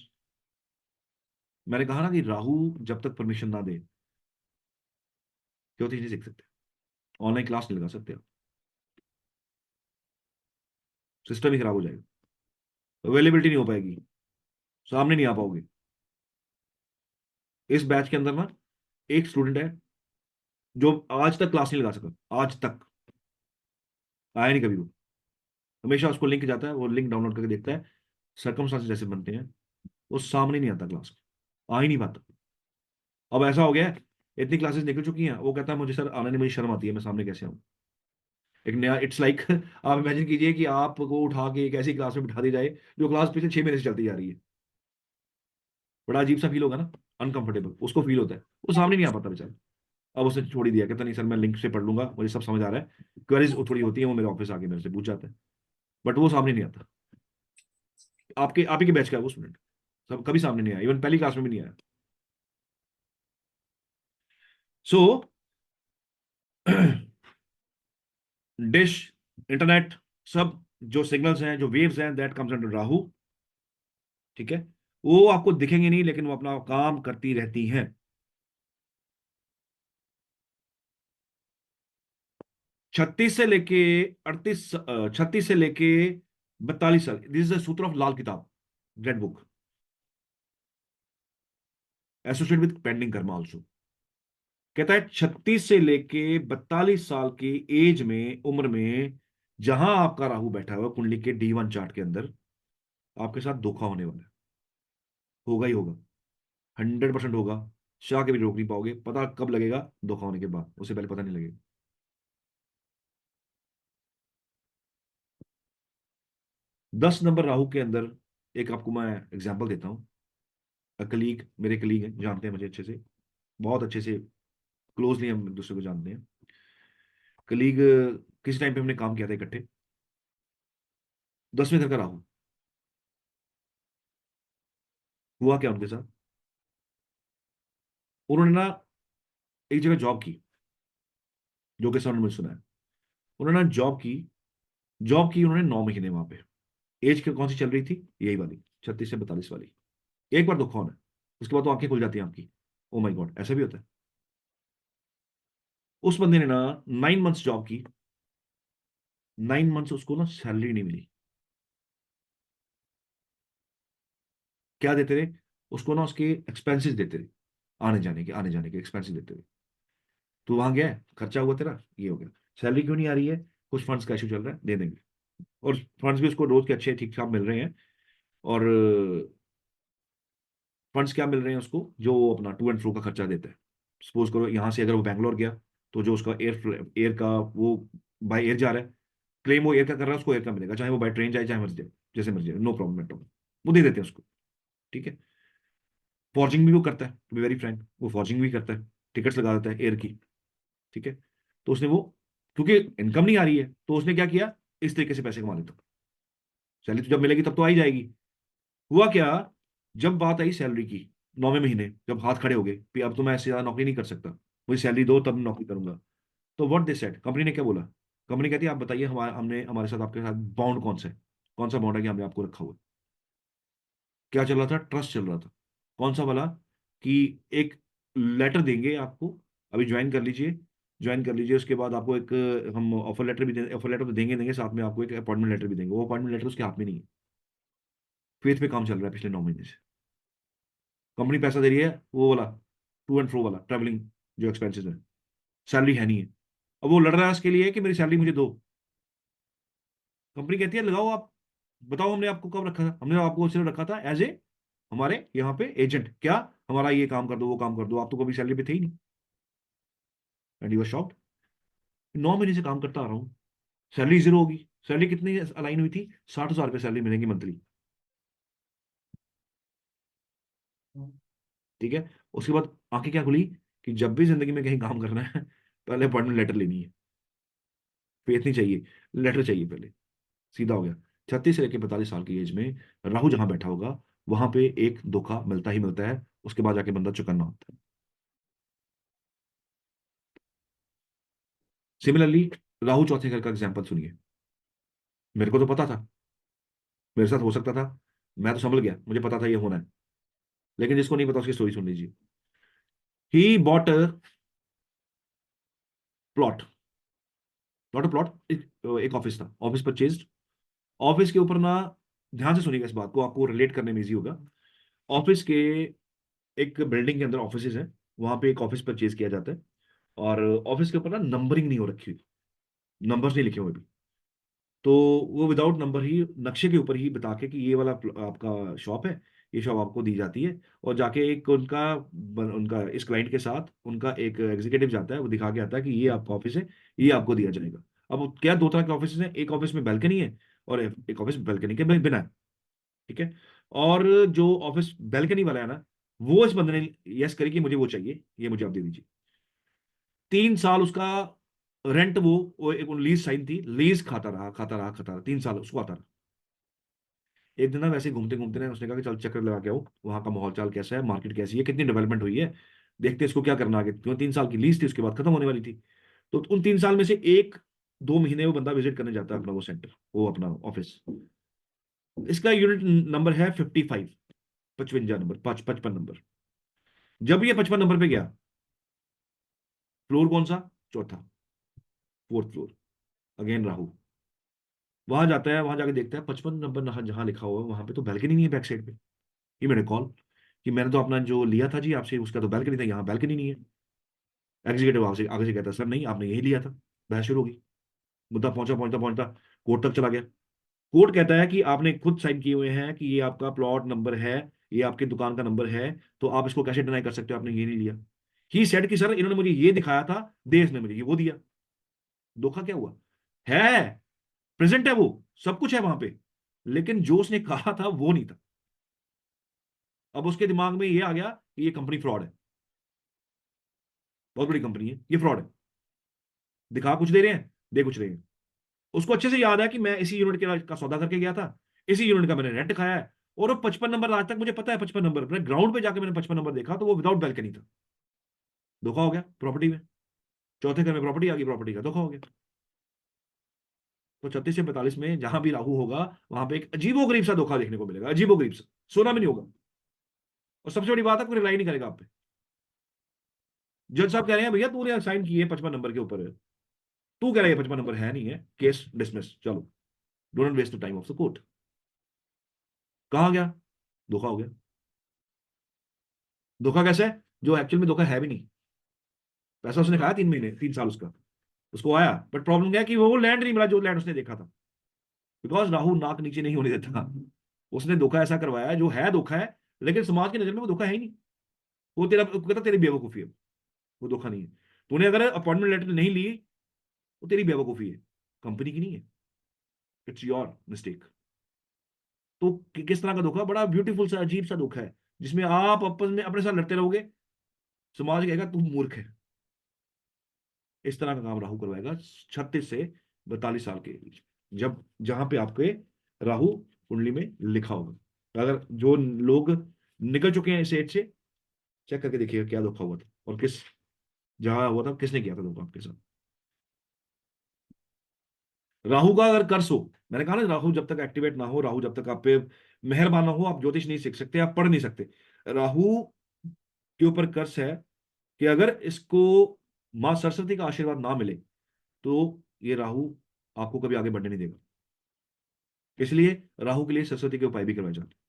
मैंने कहा ना कि राहु जब तक परमिशन ना दे, ज्योतिष नहीं सीख सकते, ऑनलाइन क्लास नहीं लगा सकते आप। सिस्टम ही खराब हो जाएगा, अवेलेबिलिटी नहीं हो पाएगी, सामने नहीं आ पाओगे। इस बैच के अंदर ना एक स्टूडेंट है जो आज तक क्लास नहीं लगा सका, आज तक आया नहीं कभी वो। हमेशा उसको लिंक जाता है, वो लिंक डाउनलोड करके देखता है, सर्कमस्टांसेस जैसे बनते हैं, वो सामने नहीं आता क्लास में, आ ही नहीं पाता। अब ऐसा हो गया है, इतनी क्लासेस निकल चुकी हैं, वो कहता है मुझे सर आने में मुझे शर्म आती है, मैं सामने कैसे आऊँ। एक नया इट्स लाइक आप इमेजिन कीजिए कि आपको उठा के एक ऐसी क्लास में बिठा दी जाए जो क्लास पिछले 6 महीने से चलती जा रही है। बड़ा अजीब सा फील होगा ना, अनकंफर्टेबल उसको फील होता है, वो सामने नहीं आ पाता बेचारा। अब उसने छोड़ ही दिया, कहता नहीं सर मैं लिंक से पढ़ लूंगा, मुझे सब समझ आ रहा है, क्वेरीज थोड़ी होती है, वो मेरे ऑफिस आके मेरे से पूछ जाता है, बट वो सामने नहीं आता। आपके आप ही के बैच का है वो स्टूडेंट, सब कभी सामने नहीं आया, इवन पहली क्लास में भी नहीं आया। सो डिश, इंटरनेट, सब जो सिग्नल्स हैं, जो वेव्स हैं, दैट कम्स अंडर राहु। ठीक है, वो आपको दिखेंगे नहीं, लेकिन वो अपना काम करती रहती हैं। 36 से लेके 38, 36 से लेके 42 साल, दिस इज द सूत्र ऑफ लाल किताब, red book, associate with pending Karma also. कहता है 36 से लेके 42 साल की एज में, उम्र में, जहां आपका राहु बैठा हुआ कुंडली के D1 चार्ट के अंदर, आपके साथ धोखा होने वाला है, होगा ही होगा, 100% होगा। चाह के भी रोक नहीं पाओगे, पता कब लगेगा? धोखा होने के बाद, उससे पहले पता नहीं लगेगा। 10 नंबर राहु के अंदर, एक आपको मैं एग्जांपल देता हूँ। कलीग, मेरे कलीग हैं, जानते हैं मुझे अच्छे से, बहुत अच्छे से, क्लोजली हम एक दूसरे को जानते हैं। कलीग, किसी टाइम पे हमने काम किया था इकट्ठे। 10वें घर का राहु, हुआ क्या उनके साथ, उन्होंने ना एक जगह जॉब की, जो कि सर ने मुझे सुना है। उन्होंने जॉब की उन्होंने 9 महीने वहां पे। एज कौन सी चल रही थी? यही वाली, 36 से 42 वाली। एक बार दुख होना है, उसके बाद तो आंखें खुल जाती हैं आपकी, ओ माय गॉड, ऐसा भी होता है। उस बंदे ने ना 9 मंथ्स जॉब की, 9 मंथ्स उसको ना सैलरी नहीं मिली। क्या देते रहे उसको ना? उसके एक्सपेंसेस देते रहे, आने जाने के एक्सपेंसेस देते रहे। तू वहां गया है, खर्चा हुआ तेरा, ये हो गया। सैलरी क्यों नहीं आ रही है? कुछ फंड्स का इशू चल रहा है, दे देंगे। और फंड्स भी उसको रोज के अच्छे ठीक ठाक मिल रहे हैं। और फंड्स क्या मिल रहे हैं उसको? जो वो अपना टू एंड फ्रो का खर्चा देता है। सपोज करो यहाँ से अगर वो बैंगलोर गया, तो जो उसका एयर का वो बाय एयर जा रहा है, क्लेम वो एयर का कर रहा है, उसको एयर का मिलेगा, चाहे वो बाय ट्रेन जाए, चाहे मर्जी जाए, जैसे मर्जी जाए, नो प्रॉब्लम एट ऑल। वो दे देते हैं उसको। ठीक है, फॉर्जिंग भी वो करता है, टू बी वेरी फ्रैंक, वो फॉर्जिंग भी करता है, टिकट्स लगा देता है एयर की। ठीक है, तो उसने वो, क्योंकि इनकम नहीं आ रही है, तो उसने क्या किया, इस तरीके से पैसे कमा लेता। सैलरी तो जब मिलेगी तब तो आ ही जाएगी। हुआ क्या, जब बात आई सैलरी की, 9वें महीने जब हाथ खड़े हो गए कि अब तो मैं ऐसे ज्यादा नौकरी नहीं कर सकता, मुझे सैलरी दो तब नौकरी करूंगा, तो व्हाट दे सेड, कंपनी ने क्या बोला? कंपनी कहती है आप बताइए, हमारे साथ, आपके साथ बॉन्ड कौन सा है, कौन सा बॉन्ड है कि हमने आपको रखा हुआ है? क्या चल रहा था? ट्रस्ट चल रहा था। कौन सा वाला? कि एक लेटर देंगे आपको, अभी ज्वाइन कर लीजिए, ज्वाइन कर लीजिए, उसके बाद आपको एक, हम ऑफर लेटर भी देंगे, ऑफर लेटर तो देंगे देंगे, साथ में आपको एक अपॉइंटमेंट लेटर भी देंगे। वो अपॉइंटमेंट लेटर उसके हाथ में नहीं है। फेथ पे काम चल रहा है पिछले 9 महीने से, कंपनी पैसा दे रही है, वो वाला टू एंड फ्रो वाला ट्रैवलिंग, जो एक्सपेंसेस है, सैलरी है नहीं है। अब वो लड़ रहा है इसके लिए कि मेरी सैलरी मुझे दो। कंपनी कहती है लगाओ आप, बताओ हमने आपको कब रखा था? हमने आपको सिर्फ रखा था एज ए, हमारे यहाँ पे एजेंट, क्या हमारा ये काम कर दो, वो काम कर दो, आप तो कभी सैलरी पे थे ही नहीं। And you were shocked. 9 महीने से काम करता आ रहा हूँ, सैलरी जीरो होगी। सैलरी कितनी अलाइन हुई थी? 60,000 रुपये सैलरी मिलेंगी मंथली। ठीक है, उसके बाद आंखें क्या खुली कि जब भी जिंदगी में कहीं काम करना है, पहले अपॉइंटमेंट लेटर लेनी है। फेथ नहीं चाहिए, लेटर चाहिए पहले। सीधा हो गया। 36 से लेकर 45 साल की एज में राहु जहां बैठा होगा, वहां पे एक धोखा मिलता ही मिलता है, उसके बाद जाके बंदा चुकन्ना होता है। सिमिलरली, राहु चौथे घर का एग्जाम्पल सुनिए। मेरे को तो पता था, मेरे साथ हो सकता था, मैं तो संभल गया, मुझे पता था ये होना है। लेकिन जिसको नहीं पता उसकी स्टोरी सुन लीजिए। He bought a plot, not a plot, एक ऑफिस था, ऑफिस परचेज, ऑफिस के ऊपर ना, ध्यान से सुनिएगा इस बात को, आपको रिलेट करने में इजी होगा। ऑफिस के, एक बिल्डिंग के अंदर ऑफिसेज हैं, वहां पे एक ऑफिस परचेज किया जाता है, और ऑफिस के ऊपर ना नंबरिंग नहीं हो रखी हुई, नंबर्स नहीं लिखे हुए भी। तो वो विदाउट नंबर ही नक्शे के ऊपर ही बता के कि ये वाला आपका शॉप है, ये शॉप आपको दी जाती है। और जाके एक उनका इस क्लाइंट के साथ उनका एक एग्जीक्यूटिव जाता है, वो दिखा के आता है कि ये आपका ऑफिस है, ये आपको दिया जाएगा। अब क्या, दो तरह के ऑफिस हैं, एक ऑफिस में बैल्कनी है और एक ऑफिस बैल्कनी के बिना है। ठीक है। और जो ऑफिस बैल्कनी वाला है ना, वो इस बंदे ने यस करी कि मुझे वो चाहिए, ये मुझे आप दे दीजिए। 3 साल उसका रेंट, वो एक लीज साइन थी, लीज खाता रहा खाता रहा खाता रहा, 3 साल उसको आता रहा। एक दिन ना वैसे घूमते घूमते ना उसने कहा कि चल चक्कर लगा के आओ, वहां का माहौल चाल कैसा है, मार्केट कैसी है, कितनी डेवलपमेंट हुई है, देखते हैं इसको क्या करना आगे, क्यों 3 साल की लीज थी, उसके बाद खत्म होने वाली थी। तो उन 3 साल में से 1-2 महीने वो बंदा विजिट करने जाता है अपना वो सेंटर, वो अपना ऑफिस। इसका यूनिट नंबर है 55, 55 नंबर, 55 नंबर। जब ये 55 नंबर पे गया, फ्लोर कौन सा, चौथा, फोर्थ फ्लोर, अगेन राहु। वहां जाता है, वहां जाके देखता है 55 नंबर जहां लिखा हुआ है वहां पे तो बैल्कनी नहीं है बैक साइड पे। ये मैंने कॉल कि मैंने तो अपना जो लिया था जी आपसे, उसका तो बैल्कनी था, यहाँ बैल्कनी नहीं है। एग्जीक्यूटिव आपसे आगे से कहता है, सर नहीं, आपने यही लिया था। बहस शुरू होगी, मुद्दा पहुंचा पहुंचता पहुंचता कोर्ट तक चला गया। कोर्ट कहता है कि आपने खुद साइन किए हुए हैं कि ये आपका प्लॉट नंबर है, ये आपकी दुकान का नंबर है, तो आप इसको कैसे डिनाई कर सकते हो, आपने ये नहीं लिया। ही सेड कि सर इन्होंने मुझे ये दिखाया था, देश ने मुझे ये वो दिया। धोखा क्या हुआ है, प्रेजेंट है वो, सब कुछ है वहां पे, लेकिन जो उसने कहा था वो नहीं था। अब उसके दिमाग में ये आ गया कि ये कंपनी फ्रॉड है, बहुत बड़ी कंपनी है, ये फ्रॉड है। दिखा कुछ दे रहे हैं, दे कुछ रहे हैं। उसको अच्छे से याद है कि मैं इसी यूनिट का सौदा करके गया था, इसी यूनिट का मैंने रेंट खाया है, और वो 55 नंबर आज तक मुझे पता है। 55 नंबर मैंने ग्राउंड पे जाके मैंने 55 नंबर देखा, तो वो विदाउट बैल्कनी था। धोखा हो गया प्रॉपर्टी में, चौथे घर में प्रॉपर्टी आ गई, प्रॉपर्टी का धोखा हो गया। तो 36 से 42 में जहां भी राहु होगा, वहां पे एक अजीबोगरीब सा धोखा देखने को मिलेगा, अजीबोगरीब सा, सोना में नहीं होगा। और सबसे बड़ी बात है, कोई रिलाई नहीं करेगा आप पे। जज साहब कह रहे हैं भैया तूने साइन किए 55 नंबर के ऊपर है, तू कह रहा है 55 नंबर है नहीं है, केस डिसमिस, चलो, don't waste the time of the court. कहाँ गया, धोखा हो गया। धोखा कैसे है, जो एक्चुअल में धोखा है भी नहीं। पैसा उसने खाया 3 महीने, 3 साल उसका, उसको आया, बट प्रॉब्लम क्या है कि वो लैंड नहीं मिला जो लैंड उसने देखा था। बिकॉज राहु नाक नीचे नहीं होने देता। उसने धोखा ऐसा करवाया जो है धोखा है, लेकिन समाज की नजर में वो धोखा है ही नहीं। वो तेरा कहता तेरी बेवकूफी है, वो धोखा नहीं है। तूने अगर अपॉइंटमेंट लेटर नहीं ली, वो तेरी बेवकूफी है, कंपनी की नहीं है, इट्स योर मिस्टेक। तो किस तरह का धोखा, बड़ा ब्यूटीफुल सा अजीब सा धोखा है, जिसमें आप आपस में अपने साथ लड़ते रहोगे, समाज कहेगा तू मूर्ख है। इस तरह का काम राहु करवाएगा 36 से 42 साल के बीच, जब जहां पे आपके राहु कुंडली में लिखा होगा। अगर जो लोग निकल चुके हैं इस एज से, चेक करके देखिएगा क्या धोखा हुआ था, और किस जहां हुआ था, किसने किया था धोखा आपके साथ। राहु का अगर कर्स हो, मैंने कहा ना, राहु जब तक एक्टिवेट ना हो, राहु जब तक आप पे मेहरबान ना हो, आप ज्योतिष नहीं सीख सकते, आप पढ़ नहीं सकते। राहु के ऊपर कर्स है कि अगर इसको मां सरस्वती का आशीर्वाद ना मिले, तो ये राहु आपको कभी आगे बढ़ने नहीं देगा। इसलिए राहु के लिए सरस्वती के उपाय भी करवाए जाते हैं।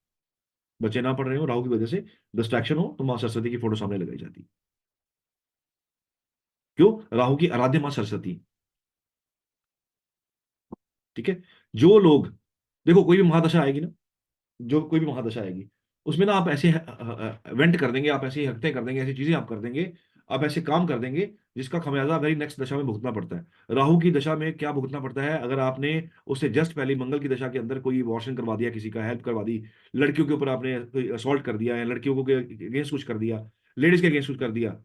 बच्चे ना पढ़ रहे हो, राहु की वजह से डिस्ट्रैक्शन हो, तो मां सरस्वती की फोटो सामने लगाई जाती है। क्यों, राहु की आराध्य मां सरस्वती। ठीक है। जो लोग, देखो कोई भी महादशा आएगी ना, जो कोई भी महादशा आएगी, उसमें ना आप ऐसे वेंट कर देंगे, आप ऐसी हरकतें कर देंगे, ऐसी चीजें आप कर देंगे, आप ऐसे काम कर देंगे, जिसका खमियाजा वेरी नेक्स्ट दशा में भुगतना पड़ता है। राहु की दशा में क्या भुगतना पड़ता है, अगर आपने उससे जस्ट पहले मंगल की दशा के अंदर कोई अबॉर्शन करवा दिया, किसी का हेल्प करवा दी, लड़कियों के ऊपर आपने कोई असॉल्ट कर दिया, या लड़कियों को अगेंस्ट कुछ कर दिया, लेडीज के अगेंस्ट कुछ कर दिया,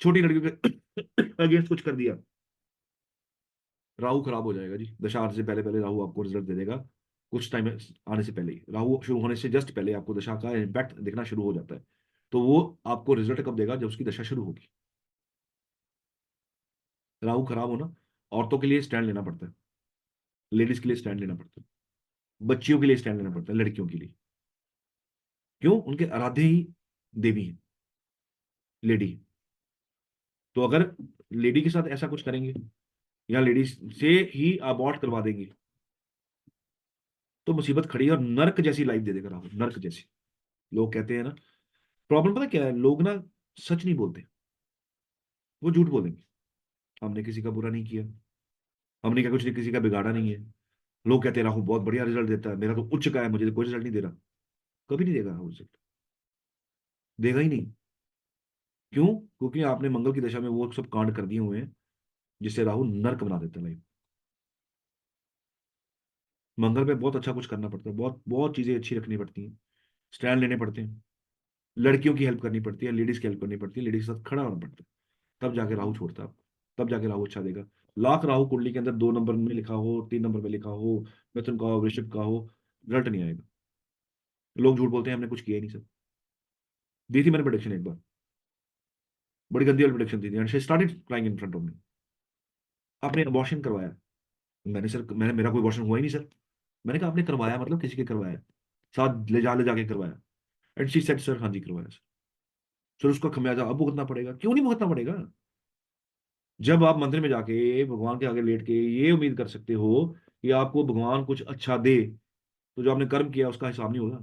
छोटी लड़कियों के अगेंस्ट कुछ कर दिया, राहु खराब हो जाएगा जी। दशा आने से पहले पहले राहु आपको रिजल्ट दे देगा। कुछ टाइम आने से पहले ही, राहु शुरू होने से जस्ट पहले आपको दशा का इम्पैक्ट दिखना शुरू हो जाता है। तो वो आपको रिजल्ट कब देगा, जब उसकी दशा शुरू होगी। राहु खराब होना, औरतों के लिए स्टैंड लेना पड़ता है, लेडीज के लिए स्टैंड लेना पड़ता है, बच्चियों के लिए स्टैंड लेना पड़ता है, लड़कियों के लिए। क्यों, उनके आराध्य ही देवी है, लेडी। तो अगर लेडी के साथ ऐसा कुछ करेंगे, या लेडीज से ही अबॉर्ट करवा देंगे, तो मुसीबत खड़ी है, और नर्क जैसी लाइफ दे देगा राहु, नर्क जैसी। लोग कहते हैं ना, प्रॉब्लम पता क्या है, लोग ना सच नहीं बोलते, वो झूठ बोलेंगे। हमने किसी का बुरा नहीं किया, हमने क्या कुछ किसी का बिगाड़ा नहीं है। लोग कहते हैं राहु बहुत बढ़िया रिजल्ट देता है, मेरा तो उच्च का है, मुझे तो कोई रिजल्ट नहीं दे रहा। कभी नहीं देगा राहु रिजल्ट, देगा ही नहीं। क्यों? क्योंकि आपने मंगल की दशा में वो सब कांड कर दिए हुए हैं जिससे राहु नर्क बना देता है लाइफ। मंगल पे बहुत अच्छा कुछ करना पड़ता है, बहुत बहुत चीजें अच्छी रखनी पड़ती हैं, स्टैंड लेने पड़ते हैं, लड़कियों की हेल्प करनी पड़ती है, लेडीज की हेल्प करनी पड़ती है, लेडीज के साथ खड़ा होना पड़ता है। तब जाके राहु छोड़ता है आपको, तब जाके राहु अच्छा देगा। लाख राहु कुंडली के अंदर 2 नंबर में लिखा हो, 3 नंबर में लिखा हो, मिथुन का हो, वृषभ का हो, रिजल्ट नहीं आएगा। लोग झूठ बोलते हैं हमने कुछ किया ही नहीं सर। दी थी मैंने प्रोडिक्शन एक बार, बड़ी गंदी वाली प्रोडिक्शन दी थी, and she started crying in front of me. आपने अबॉर्शन करवाया? मैंने सर, मैंने, मेरा कोई अबॉर्शन हुआ ही नहीं सर। मैंने कहा आपने करवाया मतलब किसी के करवाया? साथ ले जाके करवाया? एंड शी सेड सर हाँ जी करवाया सर। सर उसका खमियाजा अब भुगतना पड़ेगा। क्यों नहीं भुगतना पड़ेगा? जब आप मंदिर में जाके भगवान के आगे लेट के ये उम्मीद कर सकते हो कि आपको भगवान कुछ अच्छा दे, तो जो आपने कर्म किया उसका हिसाब नहीं होगा?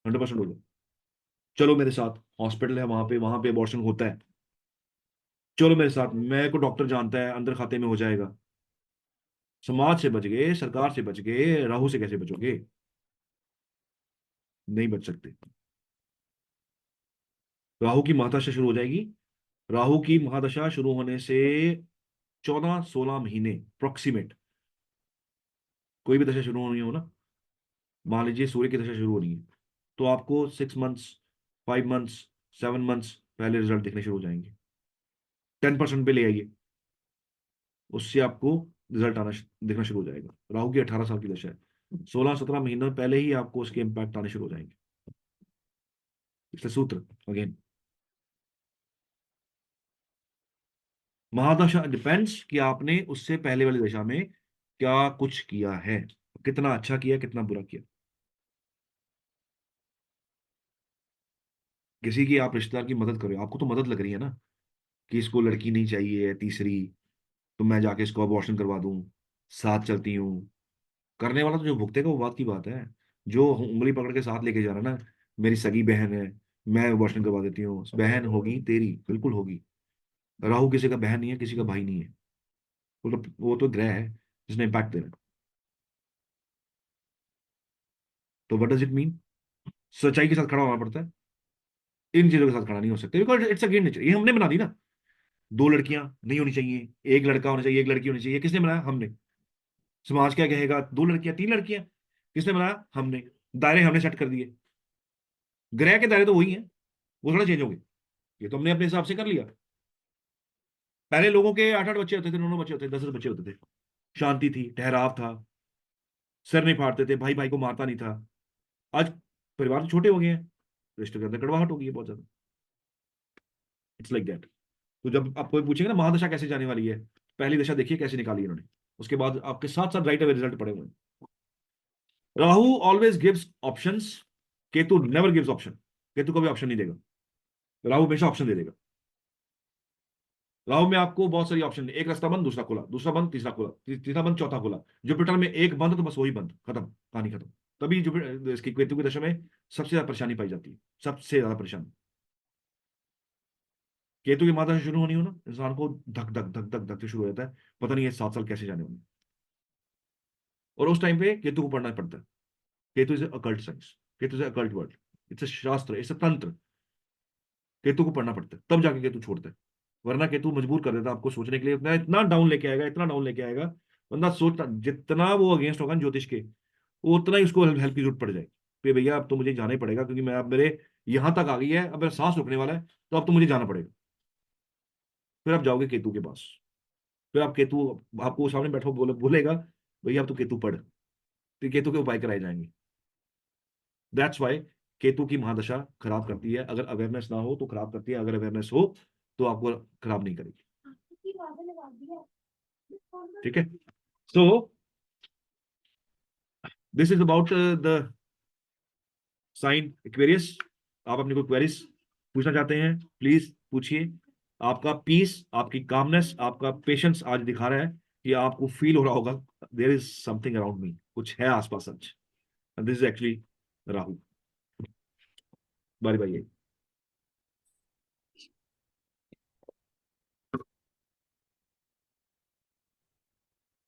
100% होगा। चलो मेरे साथ, हॉस्पिटल है वहां पे अबॉर्शन होता है। चलो मेरे साथ, मैं को डॉक्टर जानता है, अंदर खाते में हो जाएगा। समाज से बच गए, सरकार से बच गए, राहु से कैसे बचोगे? नहीं बच सकते। राहु की महादशा शुरू हो जाएगी। राहु की महादशा शुरू होने से 14-16 महीने अप्रोक्सीमेट, कोई भी दशा शुरू होनी हो ना, मान लीजिए सूर्य की दशा शुरू हो रही है, तो आपको 6 मंथ्स, 5 मंथ्स, 7 मंथ्स पहले रिजल्ट दिखने शुरू हो जाएंगे। 10% पे ले आइए, उससे आपको रिजल्ट दिखना शुरू हो जाएगा। राहु की 18 साल की दशा है, 16-17 महीनों पहले ही आपको उसके इम्पैक्ट आने शुरू हो जाएंगे। इसलिए सूत्र अगेन, महादशा डिपेंड्स कि आपने उससे पहले वाली दशा में क्या कुछ किया है, कितना अच्छा किया, कितना बुरा किया। किसी की आप रिश्तेदार की मदद करो, आपको तो मदद लग रही है ना, कि इसको लड़की नहीं चाहिए है तीसरी, तो मैं जाके इसको अबॉर्शन करवा दूं, साथ चलती हूँ। करने वाला तो जो भुगतेगा वो बात की बात है। जो उंगली पकड़ के साथ लेके जा रहा है ना, मेरी सगी बहन है, मैं अबॉर्शन करवा देती हूँ, बहन होगी तेरी, बिल्कुल होगी। राहु किसी का बहन नहीं है, किसी का भाई नहीं है। वो तो ग्रह है जिसने इम्पैक्ट देना है। तो व्हाट डज इट मीन? सच्चाई के साथ खड़ा होना पड़ता है, इन चीजों के साथ खड़ा नहीं हो सकते, बिकॉज इट्स अगेन नेचर। ये हमने बना दी ना, 2 लड़कियां नहीं होनी चाहिए, एक लड़का होना चाहिए, एक लड़की होनी चाहिए। किसने बनाया? हमने। समाज क्या कहेगा? 2 लड़कियां, 3 लड़कियां। किसने बनाया? हमने। दायरे हमने सेट कर दिए। ग्रह के दायरे तो वही हैं, वो थोड़ा चेंज होंगे। ये तो हमने अपने हिसाब से कर लिया। पहले लोगों के 8-8 बच्चे होते थे, 9-9 बच्चे होते थे, 10-10 बच्चे होते थे, शांति थी, ठहराव था, सर नहीं फाड़ते थे, भाई भाई को मारता नहीं था। आज परिवार तो छोटे हो गए हैं, रिश्ते के अंदर कड़वाहट हो गई है बहुत ज्यादा। It's like that. तो जब आप कोई पूछेगा ना महादशा कैसे जाने वाली है, पहली दशा देखिए कैसे निकाली है इन्होंने, उसके बाद आपके साथ साथ राइट अवे रिजल्ट पड़े हुए हैं। Rahu always gives options, Ketu never gives option. Ketu कभी ऑप्शन नहीं देगा, राहु हमेशा ऑप्शन दे देगा। राहु में आपको बहुत सारी ऑप्शन, एक रास्ता बंद, दूसरा खुला, दूसरा बंद, तीसरा खुला, तीसरा बंद, चौथा खुला। जुपिटर में एक बंद तो बस वही बंद, खत्म, कहानी खत्म। तभी जुपिटर, इसकी केतु की दशा में सबसे ज्यादा परेशानी पाई जाती है, सबसे ज्यादा परेशानी। केतु की माता से शुरू होनी हो ना, इंसान को धक धक धक धक धक से शुरू हो जाता है, पता नहीं ये 7 साल कैसे जाने वाले हैं। और उस टाइम पे केतु को पढ़ना पड़ता है। Ketu is occult science, Ketu is occult world, it's a शास्त्र, इट्स अ तंत्र। केतु को पढ़ना पड़ता है, तब जाके केतु छोड़ता है। वरना केतु मजबूर कर देता है आपको सोचने के लिए, इतना इतना डाउन लेके आएगा, इतना डाउन लेके आएगा। बंदा सोचता, जितना वो अगेंस्ट होगा ना ज्योतिष के, वो उतना ही उसको हेल्प की जरूरत पड़ जाएगी। पे भैया अब तो मुझे जाना ही पड़ेगा, क्योंकि मैं अब मेरे यहां तक आ गई है, अब मेरा सांस रुकने वाला है, तो अब तो मुझे जाना पड़ेगा। फिर आप जाओगे केतु के पास। फिर आप केतु, आपको सामने बैठो, बोलेगा भैया अब तो केतु पढ़, फिर केतु के उपाय कराए जाएंगे। दैट्स वाई केतु की महादशा खराब करती है, अगर अवेयरनेस ना हो तो खराब करती है, अगर अवेयरनेस हो तो आपको खराब नहीं करेगी। ठीक है। So this is about the sign Aquarius. आप अपनी कोई क्वेरीज पूछना चाहते हैं, प्लीज पूछिए। आपका पीस, आपकी कामनेस, आपका पेशेंस आज दिखा रहा है कि आपको फील हो रहा होगा there is something around me, कुछ है आसपास सच, and this is actually Rahu. बारी बारी है।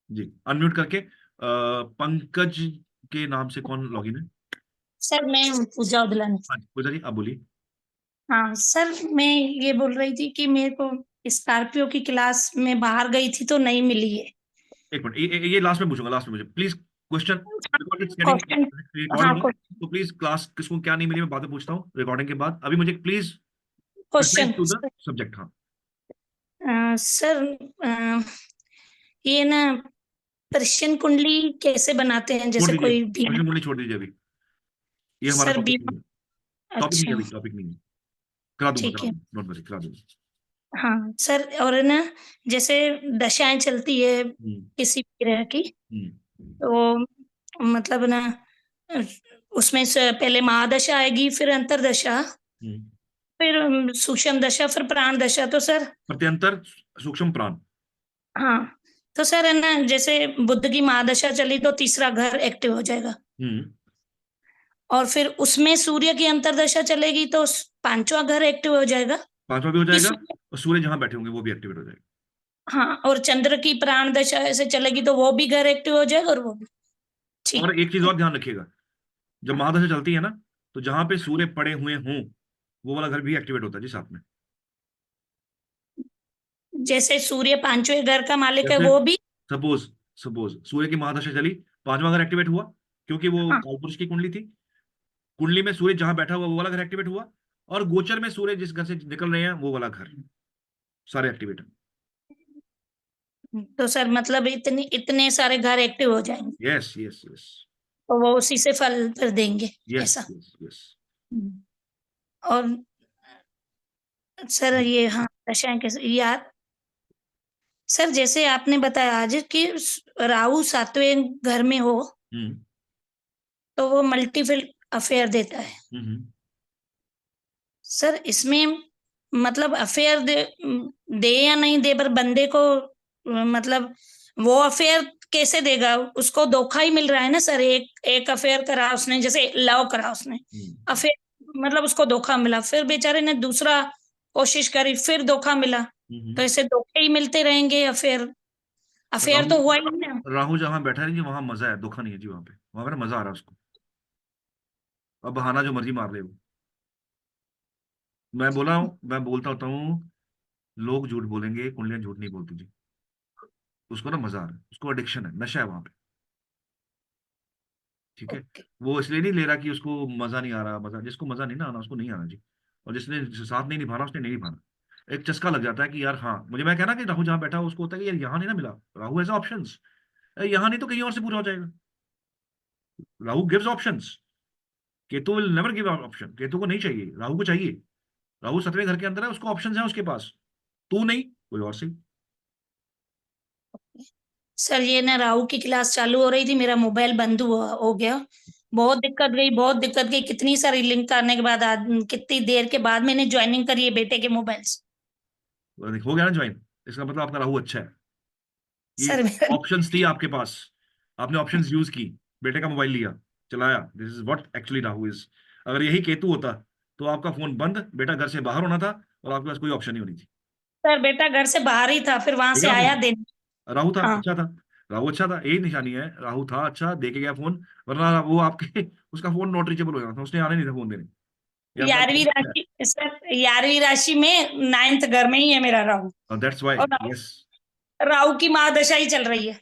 जी, अनम्यूट करके पंकज के नाम से कौन लॉगिन है? सर मैं पूजा उदलानी। हाँ जी, पूजा जी आप बोलिए। हाँ सर, मैं ये बोल रही थी कि मेरे को स्कॉर्पियो की क्लास में बाहर गई थी तो नहीं मिली है। एक मिनट, ये लास्ट में पूछूंगा, लास्ट में मुझे please question, because it's getting question. हाँ रिकॉर्डिंग है, तो प्लीज क्लास किसको क्या नहीं मिली मैं बाद में पूछता हूँ रिकॉर्डिंग के बाद, अभी मुझे please question. Precise to the subject. हाँ, सर ये ना पर्शियन कुंडली कैसे बनाते हैं, छोड़ जैसे दीजिए, कोई भी। क्वेश्चन मुझे छोड़ दीजिए अभी, ये हमारा सर टॉपिक बीमा। नहीं है। टॉपिक नहीं है अच्छा। अभी, टॉपिक नहीं है। करा दूंगा, ठीक करा है। दूंगा, डोंट वरी, करा दूंगा। हाँ सर, और ना जैसे दशाएं चलती है हम्म। किसी भी ग्रह की, हम्म। तो मतलब ना उसमें से पहले महादशा आएगी, फिर अंतरदशा, हम्म। फिर सूक्ष्म दशा, फिर प्राण दशा। तो सर प्रत्यंतर, सूक्ष्म प्राण। हाँ, तो सर है ना, जैसे बुध की महादशा चली तो तीसरा घर एक्टिव हो जाएगा, हम्म। और फिर उसमें सूर्य की अंतरदशा चलेगी तो पांचवा घर एक्टिव हो जाएगा। पांचवा भी हो कि जाएगा, और सूर्य जहां बैठे होंगे वो भी एक्टिवेट हो जाएगा। हाँ, और चंद्र की प्राण दशा ऐसे चलेगी तो वो भी घर एक्टिव हो जाएगा, और वो भी। ठीक। और एक चीज और ध्यान रखिएगा, जब महादशा चलती है ना, तो जहां पे सूर्य पड़े हुए हों वो वाला घर भी एक्टिवेट होता है जी साथ में। जैसे सूर्य पांचवें घर का मालिक है, जैसे वो भी। सपोज सपोज सूर्य की महादशा चली, पांचवा घर एक्टिवेट हुआ, क्योंकि वो हाँ। कालपुरुष की कुंडली थी। कुंडली में सूर्य जहां बैठा हुआ वो वाला घर एक्टिवेट हुआ, और गोचर में सूर्य जिस घर से निकल रहे हैं वो वाला घर, सारे एक्टिवेट। तो सर मतलब इतने इतने सारे घर एक्टिव हो जाएंगे, यस यस यस। तो वो उसी से फल फिर देंगे, यस ऐसा। Yes yes. हम्म। और सर ये हाँ दशाएं कैसे यार, सर जैसे आपने बताया आज कि राहु सातवें घर में हो हम्म। तो वो मल्टीपल अफेयर देता है। हम्म। सर इसमें मतलब अफेयर दे या नहीं दे, पर बंदे को मतलब वो अफेयर कैसे देगा, उसको धोखा ही मिल रहा है ना सर। एक एक अफेयर करा उसने, जैसे लव करा उसने, हम्म। अफेयर मतलब उसको धोखा मिला, फिर बेचारे ने दूसरा कोशिश करी, फिर धोखा मिला। तो हम्म। ऐसे धोखे ही मिलते रहेंगे। अफेयर अफेयर राहु, तो हुआ ही ना। राहु जहां बैठा है जी वहां मजा है, धोखा नहीं है जी, वहां पे ना मजा आ रहा है उसको। अब बहाना जो मर्जी मार ले वो। मैं बोलता होता हूँ, लोग झूठ बोलेंगे, कुंडलियां झूठ नहीं बोलती जी। उसको ना मजा आ रहा है, उसको एडिक्शन है, नशा है वहां पे। ठीक है, ओके। वो इसलिए नहीं ले रहा कि उसको मजा नहीं आ रहा, मजा जिसको मजा नहीं ना आना उसको नहीं आना जी। और जिसने साथ नहीं निभाना उसने नहीं निभाना। एक चस्का लग जाता है कि यार हाँ, मुझे मैं कहना कि राहु जहां बैठा हो उसको होता है कि यार यहाँ नहीं ना मिला, राहु एज ऑप्शंस, यहाँ नहीं तो कहीं और से पूरा हो जाएगा। Rahu gives options, Ketu will never give option, Ketu को नहीं चाहिए, राहु को चाहिए। राहु 7वें घर के अंदर है, उसको ऑप्शंस हैं उसके पास, तू नहीं कोई और सही। सर ये ना राहु की क्लास चालू हो रही थी, मेरा मोबाइल बंद हुआ हो गया। बहुत दिक्कत गई, बहुत दिक्कत गई, कितनी सारी लिंक करने के बाद कितनी देर के बाद मैंने ज्वाइनिंग करी है बेटे के मोबाइल से। हो गया ना ज्वाइन, इसका मतलब आपका राहु अच्छा है। ये सर मेरा ऑप्शंस थी आपके पास, आपने ऑप्शंस यूज की, बेटे का मोबाइल लिया, चलाया, this is what actually Rahu is. अगर यही केतु होता तो आपका फोन बंद, बेटा घर से बाहर होना था, और आपके पास कोई ऑप्शन नहीं होनी थी। सर बेटा घर से बाहर ही था, फिर वहां ठीक से है ना आया फोन, दिन। राहु था हाँ। अच्छा था, राहु अच्छा था, यही निशानी है, राहु था अच्छा, दे के गया फोन। वरना वो आपके उसका फोन नॉट रीचेबल हो जाना था, उसने आने नहीं था फोन देने। ये आपका 11वीं राशि सर, 11वीं राशि में 9th घर में ही है मेरा राहु। दैट्स वाई, और यस। राहु की महादशा ही चल रही है।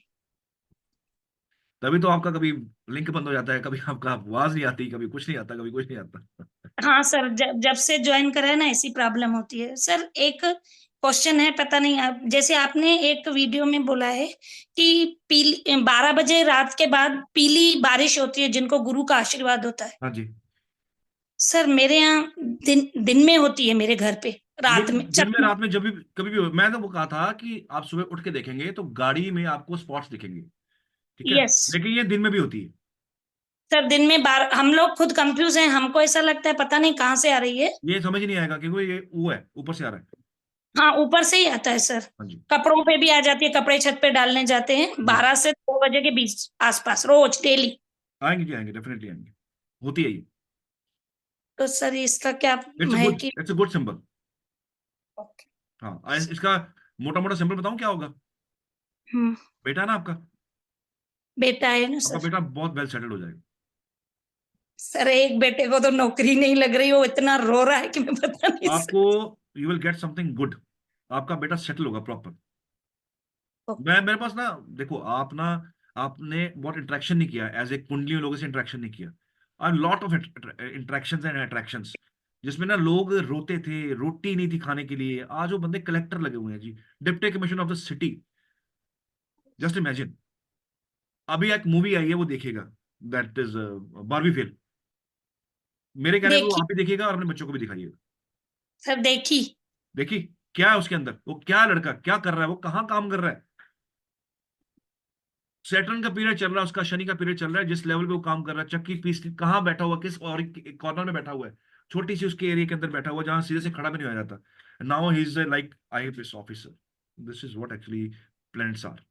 तभी तो आपका कभी लिंक बंद हो जाता है, कभी आपका आवाज नहीं आती, कभी कुछ नहीं आता, कभी कुछ नहीं आता। हाँ सर, जब जब से ज्वाइन करा है ना ऐसी प्रॉब्लम होती है। सर एक क्वेश्चन है, पता नहीं आप, जैसे आपने एक वीडियो में बोला है कि पीली 12 बजे रात के बाद पीली बारिश होती है जिनको गुरु का आशीर्वाद होता है। हाँ जी। सर मेरे यहाँ दिन दिन में होती है, मेरे घर पे ये रात में दिन में जब। रात में जब भी कभी भी मैं तो वो कहा था कि आप सुबह उठ के देखेंगे तो गाड़ी में आपको स्पॉट्स दिखेंगे, ठीक है, यस लेकिन ये दिन में भी होती है। सर, दिन में बार हम लोग खुद कंफ्यूज हैं, हमको ऐसा लगता है पता नहीं कहाँ से आ रही है। ये समझ ही नहीं आएगा कि वो ये वो है, ऊपर से आ रहा है। हाँ, ऊपर से ही आता है सर। हाँ जी। कपड़ों पे भी आ जाती है, कपड़े छत पे डालने जाते हैं जी 12 से 2 बजे के बीच आसपास, रोज डेली। आएंगे जी, आएंगे, डेफिनेटली आएंगे, होती है ये। तो सर इसका क्या इट्स अ है गुड, कि it's a good symbol. Okay. हाँ, इसका मोटा मोटा सिंबल बताऊं क्या होगा? हम्म। बेटा है ना आपका, बेटा है ना आपका सर। बेटा बहुत वेल सेटल्ड हो जाएगा। सर एक बेटे को तो नौकरी नहीं लग रही, वो इतना रो रहा है कि मैं बता नहीं आपको, सकती। You will get something good, आपका बेटा सेटल होगा प्रॉपर। ओके। मेरे पास ना, देखो आप ना, आपने बहुत इंटरेक्शन नहीं किया, एज ए कुंडली लोगों से इंटरेक्शन नहीं किया। और lot of interactions and attractions, जिसमें ना लोग रोते थे, रोटी नहीं थी खाने के लिए, आज वो बंदे कलेक्टर लगे हुए हैं जी, deputy commissioner of the city. Just imagine. अभी एक मूवी आई है, वो देखेगा, दैट इज बारहवीं फेल। मेरे कहने पे वो देखी आप भी देखिएगा और अपने बच्चों को भी दिखाइएगा। सर, देखी। देखिए क्या है उसके अंदर, वो क्या लड़का क्या कर रहा है, वो कहाँ काम कर रहा है। सैटर्न का पीरियड चल रहा है, उसका शनि का पीरियड चल रहा है, जिस लेवल पे वो काम कर रहा है, चक्की पीस कहाँ बैठा हुआ, किस और कॉर्नर में बैठा हुआ है, छोटी सी उसके एरिया के अंदर बैठा हुआ है, जहां सीधे से खड़ा भी नहीं हो जाता। Now he is like IFS officer. This is what actually planets are.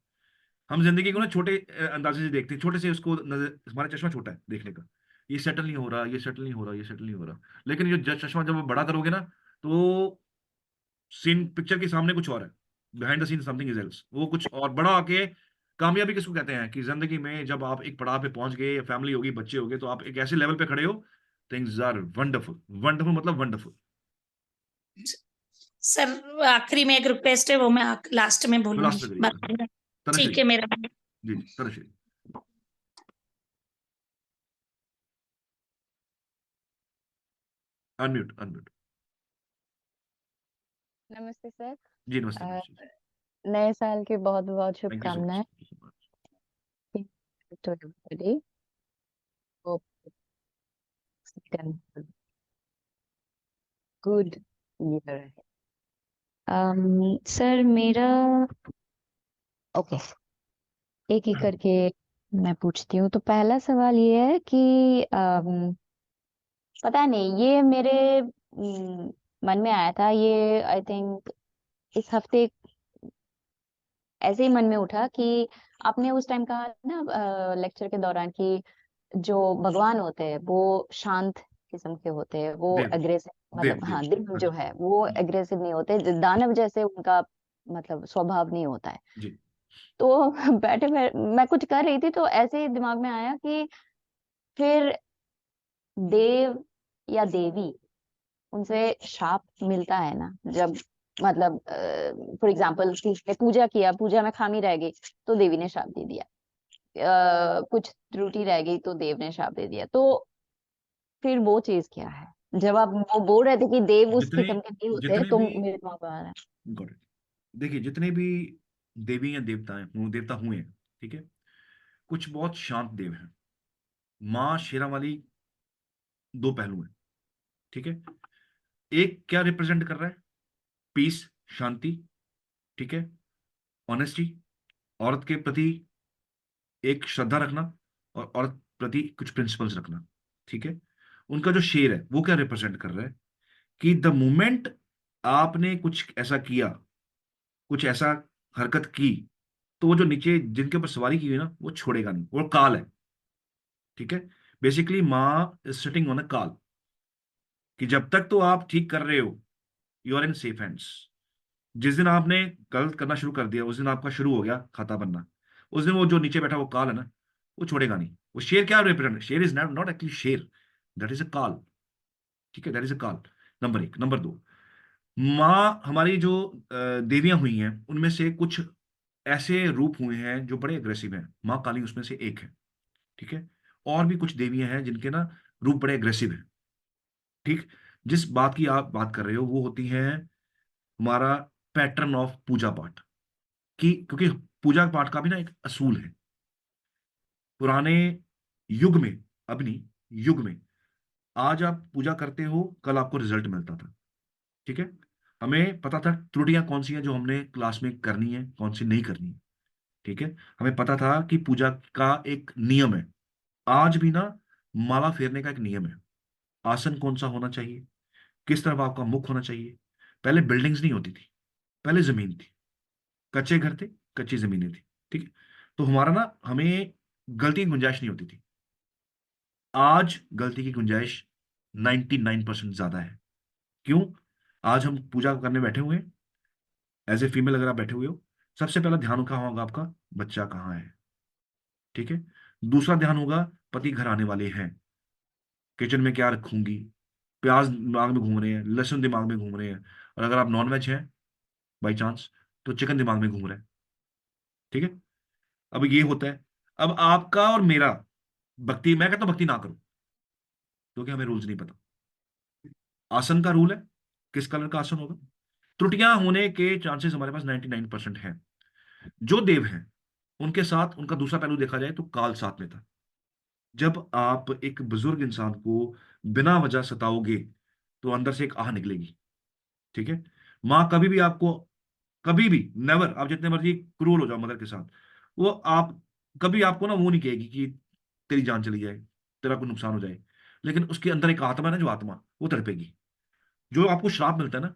हम जिंदगी को ना छोटे अंदाजे से देखते हैं, छोटे से उसको नजर, हमारा चश्मा छोटा है देखने का, ये सेटल नहीं हो रहा, ये सेटल नहीं हो रहा, ये सेटल नहीं हो रहा। लेकिन ये चश्मा जब आप बड़ा करोगे ना, तो सीन पिक्चर के सामने कुछ और है, behind the seen something is else, वो कुछ और बड़ा आके। कामयाबी किसको कहते हैं कि जिंदगी में जब आप एक पड़ाव पे पहुंच गए, फैमिली होगी, बच्चे हो गए, तो आप एक ऐसे लेवल पे खड़े हो, थिंग्स आर वंडरफुल। वंडरफुल मतलब वंडरफुल। सर आखिरी में एक रिक्वेस्ट है, वो मैं लास्ट में तो बोलूंगी लास्ट में करिए, बाद हाँ। में। ठीक तनश्री। है मेरा। जी जी, तनश्री। Unmute, unmute. नमस्ते सर। जी नमस्ते अ, तनश्री। नए साल की बहुत बहुत थैंक यू सो मच, शुभकामनाएं। Thank you so much. to everybody. Hope it's a good year. Sir मेरा ओके, एक एक करके मैं पूछती हूँ। तो पहला सवाल ये है कि पता नहीं, ये मेरे मन में आया था, ये आई थिंक इस हफ्ते ऐसे ही मन में उठा कि आपने उस टाइम कहा ना लेक्चर के दौरान कि जो भगवान होते हैं वो शांत किस्म के होते हैं, वो देव, एग्रेसिव देव, मतलब देव। हाँ देव हाँ जो जी। है वो जी एग्रेसिव नहीं होते, दानव जैसे उनका मतलब स्वभाव नहीं होता है। जी। तो बैठे बैठे मैं कुछ कर रही थी तो ऐसे ही दिमाग में आया कि फिर देव या देवी, उनसे शाप मिलता है ना जब मतलब फॉर एग्जाम्पल किसी ने पूजा किया, पूजा में खामी रह गई तो देवी ने शाप दे दिया, कुछ त्रुटि रह गई तो देव ने शाप दे दिया। तो फिर वो चीज क्या है? जब आप वो बोल रहे थे कि देव उस जितने किस्म के नहीं होते जितने तो भी, मेरे दिमाग में आ रहा है। Got it. देखिए जितने भी देवी या देवता हुए हैं, ठीक है, कुछ बहुत शांत देव हैं। माँ शेरावाली, दो पहलू हैं, ठीक है। एक क्या रिप्रेजेंट कर रहा है? पीस, शांति, ठीक है, ऑनेस्टी, औरत के प्रति एक श्रद्धा रखना, और औरत प्रति कुछ प्रिंसिपल्स रखना, ठीक है। उनका जो शेर है वो क्या रिप्रेजेंट कर रहा है? कि द मोमेंट आपने कुछ ऐसा किया, कुछ ऐसा हरकत की, तो वो जो नीचे जिनके ऊपर सवारी की हुई है ना, वो छोड़ेगा नहीं, वो काल है, ठीक है। बेसिकली माँ इज सिटिंग ऑन अ काल, कि जब तक तो आप ठीक कर रहे हो, you are in safe hands. जिस दिन आपने गलत करना शुरू कर दिया, उस दिन आपका शुरू हो गया खाता बनना। उस दिन वो जो नीचे बैठा वो काल है ना, वो छोड़ेगा नहीं। वो शेर क्या रिप्रेजेंट, शेर इज नॉट नॉट एक्चुअली शेर, दैट इज अ काल, ठीक है, दैट इज अ काल। नंबर एक। नंबर दो, माँ हमारी जो देवियां हुई हैं, उनमें से कुछ ऐसे रूप हुए हैं जो बड़े अग्रेसिव हैं, माँ काली उसमें से एक है, ठीक है। और भी कुछ देवियां हैं जिनके ना रूप बड़े अग्रेसिव हैं, ठीक। जिस बात की आप बात कर रहे हो वो होती है हमारा पैटर्न ऑफ पूजा पाठ की, क्योंकि पूजा पाठ का भी ना एक असूल है। पुराने युग में, अब नहीं, युग में, आज आप पूजा करते हो, कल आपको रिजल्ट मिलता था, ठीक है। हमें पता था त्रुटियां कौन सी हैं जो हमने क्लास में करनी है, कौन सी नहीं करनी है, ठीक है। हमें पता था कि पूजा का एक नियम है। आज भी ना माला फेरने का एक नियम है। आसन कौन सा होना चाहिए, किस तरफ आपका मुख होना चाहिए। पहले बिल्डिंग्स नहीं होती थी, पहले जमीन थी, कच्चे घर थे, कच्ची जमीनें थी, ठीक है। तो हमारा ना, हमें गलती की गुंजाइश नहीं होती थी। आज गलती की गुंजाइश 99% ज्यादा है। क्यों? आज हम पूजा करने बैठे हुए हैं, एज ए फीमेल अगर आप बैठे हुए हो, सबसे पहला ध्यान कहाँ होगा आपका? बच्चा कहाँ है, ठीक है। दूसरा ध्यान होगा पति घर आने वाले हैं, किचन में क्या रखूंगी। प्याज दिमाग में घूम रहे हैं, लहसुन दिमाग में घूम रहे हैं, और अगर आप नॉन वेज हैं बाई चांस, तो चिकन दिमाग में घूम रहा है, ठीक है। अब ये होता है। अब आपका और मेरा भक्ति, मैं कहता हूं भक्ति ना करो, क्योंकि हमें रूल्स नहीं पता। आसन का रूल है, किस कलर का आसन होगा। त्रुटियां होने के चांसेस हमारे पास 99% है। जो देव हैं, उनके साथ उनका दूसरा पहलू देखा जाए तो काल साथ में था। जब आप एक बुजुर्ग इंसान को बिना वजह सताओगे, तो अंदर से एक आह निकलेगी, ठीक है। माँ कभी भी आपको, कभी भी नेवर, आप जितने मर्जी क्रूर हो जाओ मदर के साथ, वो आप कभी आपको ना वो नहीं कहेगी कि तेरी जान चली जाए, तेरा कोई नुकसान हो जाए। लेकिन उसके अंदर एक आत्मा है ना, जो आत्मा वो तड़पेगी। जो आपको श्राप मिलता है ना,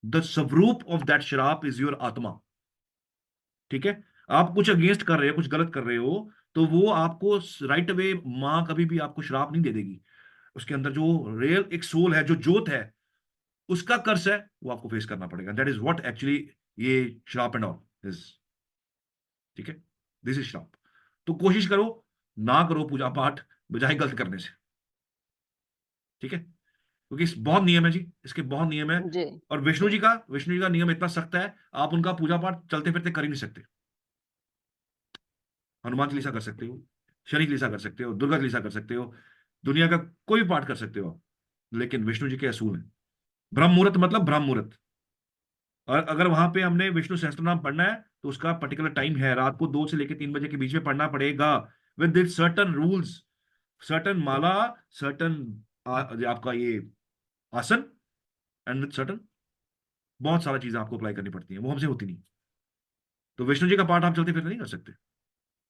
द स्वरूप ऑफ दैट श्राप इज योर आत्मा, ठीक है। आप कुछ अगेंस्ट कर रहे हो, कुछ गलत कर रहे हो, तो वो आपको राइट अवे, माँ कभी भी आपको श्राप नहीं दे देगी। उसके अंदर जो रियल एक सोल है, जो जोत है, उसका कर्स है, वो आपको फेस करना पड़ेगा। दैट इज व्हाट एक्चुअली ये श्राप एंड ऑल इज, ठीक है। दिस इज श्राप। तो कोशिश करो ना करो पूजा पाठ बजाय गलत करने से, ठीक है। क्योंकि इस बहुत नियम है जी, इसके बहुत नियम है। जी और जी विष्णु जी का नियम इतना सख्त है, आप उनका पूजा पाठ चलते फिरते कर ही नहीं सकते। हनुमान चालीसा कर सकते हो, शनि चालीसा कर सकते हो, दुर्गा चालीसा कर सकते हो, दुनिया का कोई भी पाठ कर सकते हो आप, लेकिन विष्णु जी के असूल हैं। ब्रह्म मुहूर्त मतलब ब्रह्म मुहूर्त। और अगर वहां पे हमने विष्णु सहस्त्र नाम पढ़ना है, तो उसका पर्टिकुलर टाइम है, रात को 2 से लेकर 3 बजे के बीच में पढ़ना पड़ेगा, with certain rules, certain Mala, certain आपका ये आसन, एंड विद सर्टन बहुत सारा चीजें आपको अप्लाई करनी पड़ती हैं, वो हमसे होती नहीं। तो विष्णु जी का पाठ आप चलते फिरते नहीं कर सकते,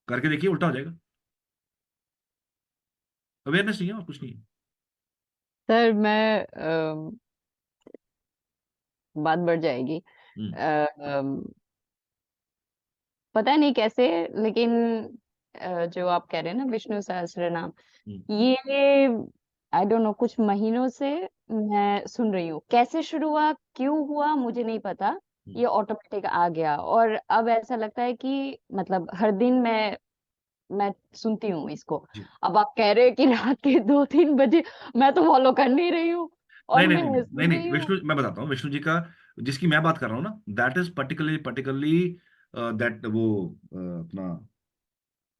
करके देखिए उल्टा हो जाएगा। अवेयरनेस नहीं है और कुछ नहीं है। सर मैं बात बढ़ जाएगी। हम्म। पता नहीं कैसे, लेकिन जो आप कह रहे हैं ना विष्णु सहस्त्र नाम, हम्म। ये आई डोंट नो कुछ महीनों से मैं सुन रही हूँ। कैसे शुरू हुआ, क्यों हुआ, मुझे नहीं पता। हम्म। ये ऑटोमेटिक आ गया, और अब ऐसा लगता है कि मतलब हर दिन मैं सुनती हूँ इसको। जी। अब आप कह रहे हैं कि रात के 2-3 बजे, मैं तो फॉलो कर नहीं रही हूँ, नहीं और नहीं मैं नहीं नहीं नहीं सुन नहीं, रही हूँ। विष्णु मैं बताता हूँ विष्णु जी का, जिसकी मैं बात कर रहा हूँ ना, दैट इज पर्टिकुलरली दैट वो अपना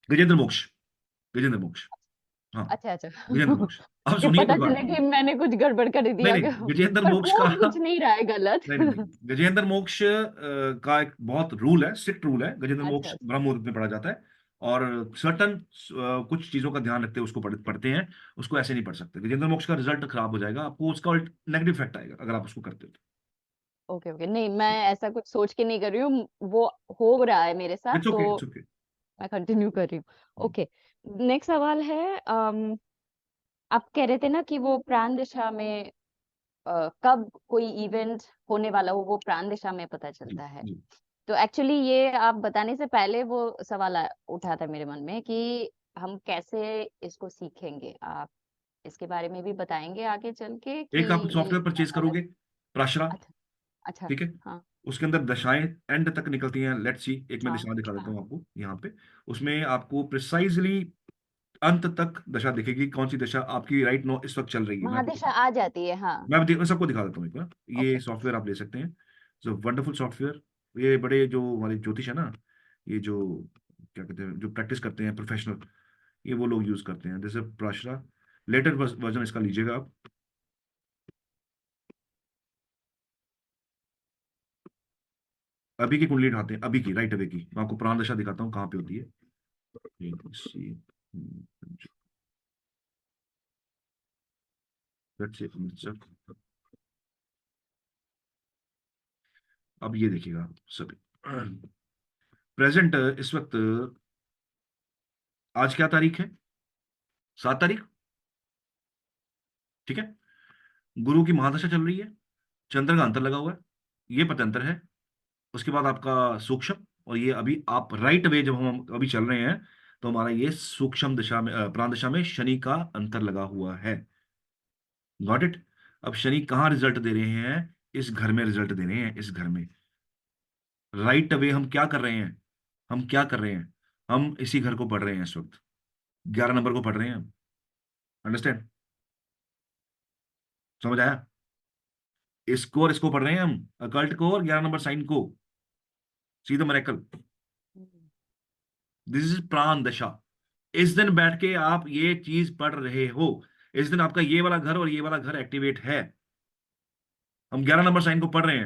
गजेंद्र मोक्ष, गजेंद्र मोक्ष, हाँ, अच्छा अच्छा। गजेंद्र मोक्ष। अब कि सुनिए पता कोई बात चले नहीं। कि मैंने कुछ गड़बड़ कर नहीं दिया क्या। नहीं, गजेंद्र पर मोक्ष हो का कुछ नहीं रहा है गलत। नहीं नहीं नहीं, गजेंद्र मोक्ष का एक बहुत रूल है, स्ट्रिक्ट रूल है। गजेंद्र अच्छा मोक्ष अच्छा। ब्रह्म मुहूर्त में पढ़ा जाता है, और सर्टन कुछ चीजों का ध्यान रखते हुए उसको पढ़ते हैं। उसको ऐसे नहीं पढ़ सकते, गजेंद्र मोक्ष का रिजल्ट खराब हो जाएगा, आपको उसका नेगेटिव इफेक्ट आएगा अगर आप उसको करते हो तो। ओके ओके, नहीं मैं ऐसा कुछ सोच के नहीं कर रही हूँ, वो हो रहा है मेरे साथ, इट्स तो ओके, इट्स ओके। मैं कंटिन्यू कर रही हूँ। ओके, नेक्स्ट सवाल है। आप कह रहे थे ना कि वो प्राण दिशा में कब कोई इवेंट होने वाला हो, वो प्राण दिशा में पता जी चलता है। जी। तो एक्चुअली ये आप बताने से पहले वो सवाल उठा था मेरे मन में कि हम कैसे इसको सीखेंगे। आप इसके बारे में भी बताएंगे आगे चल के कि एक आप ये सॉफ्टवेयर परचेज अलग। करोगे, प्राशरा, अच्छा अच्छा। ठीक है। हाँ उसके अंदर दशाएं एंड तक निकलती हैं, लेट्स सी, एक मैं हाँ दिशा दिखा देता हाँ। हूँ आपको यहाँ पे। उसमें आपको प्रिसाइजली अंत तक दशा दिखेगी, कौन सी दशा आपकी राइट नो इस वक्त चल रही है, मैं आपको महादिशा आ जाती है, हाँ। मैं सबको दिखा देता हूँ एक बार। ये ओके। सॉफ्टवेयर आप ले सकते हैं, सो वंडरफुल सॉफ्टवेयर। ये बड़े जो हमारे ज्योतिष है ना, ये जो क्या कहते हैं, जो प्रैक्टिस करते हैं प्रोफेशनल, ये वो लोग यूज करते हैं। जैसे प्राशरा, लेटेस्ट वर्जन इसका लीजिएगा आप। अभी की कुंडली उठाते हैं, अभी की, राइट अवे की, मैं आपको प्राण दशा दिखाता हूँ कहाँ पे होती है। Let's see, अब ये देखिएगा सभी, प्रेजेंट इस वक्त, आज क्या तारीख है? 7 तारीख, ठीक है। गुरु की महादशा चल रही है, चंद्र का अंतर लगा हुआ है, ये पतंतर है, उसके बाद आपका सूक्ष्म, और ये अभी आप राइट वे जब हम अभी चल रहे हैं तो हमारा ये सूक्ष्म दिशा में प्राण दिशा में शनि का अंतर लगा हुआ है। Got it. अब शनि कहाँ रिजल्ट दे रहे हैं? इस घर में रिजल्ट दे रहे हैं, इस घर में। राइट वे हम क्या कर रहे हैं? हम क्या कर रहे हैं? हम इसी घर को पढ़ रहे हैं इस वक्त, 11 नंबर को पढ़ रहे हैं हम। अंडरस्टैंड? समझ आया? इसको और इसको पढ़ रहे हैं हम, अकल्ट को और 11 नंबर साइन को। See the miracle. This is प्राण दशा। इस दिन बैठ के आप ये चीज पढ़ रहे हो, इस दिन आपका ये वाला घर और ये वाला घर एक्टिवेट है। हम 11 नंबर साइन को पढ़ रहे हैं।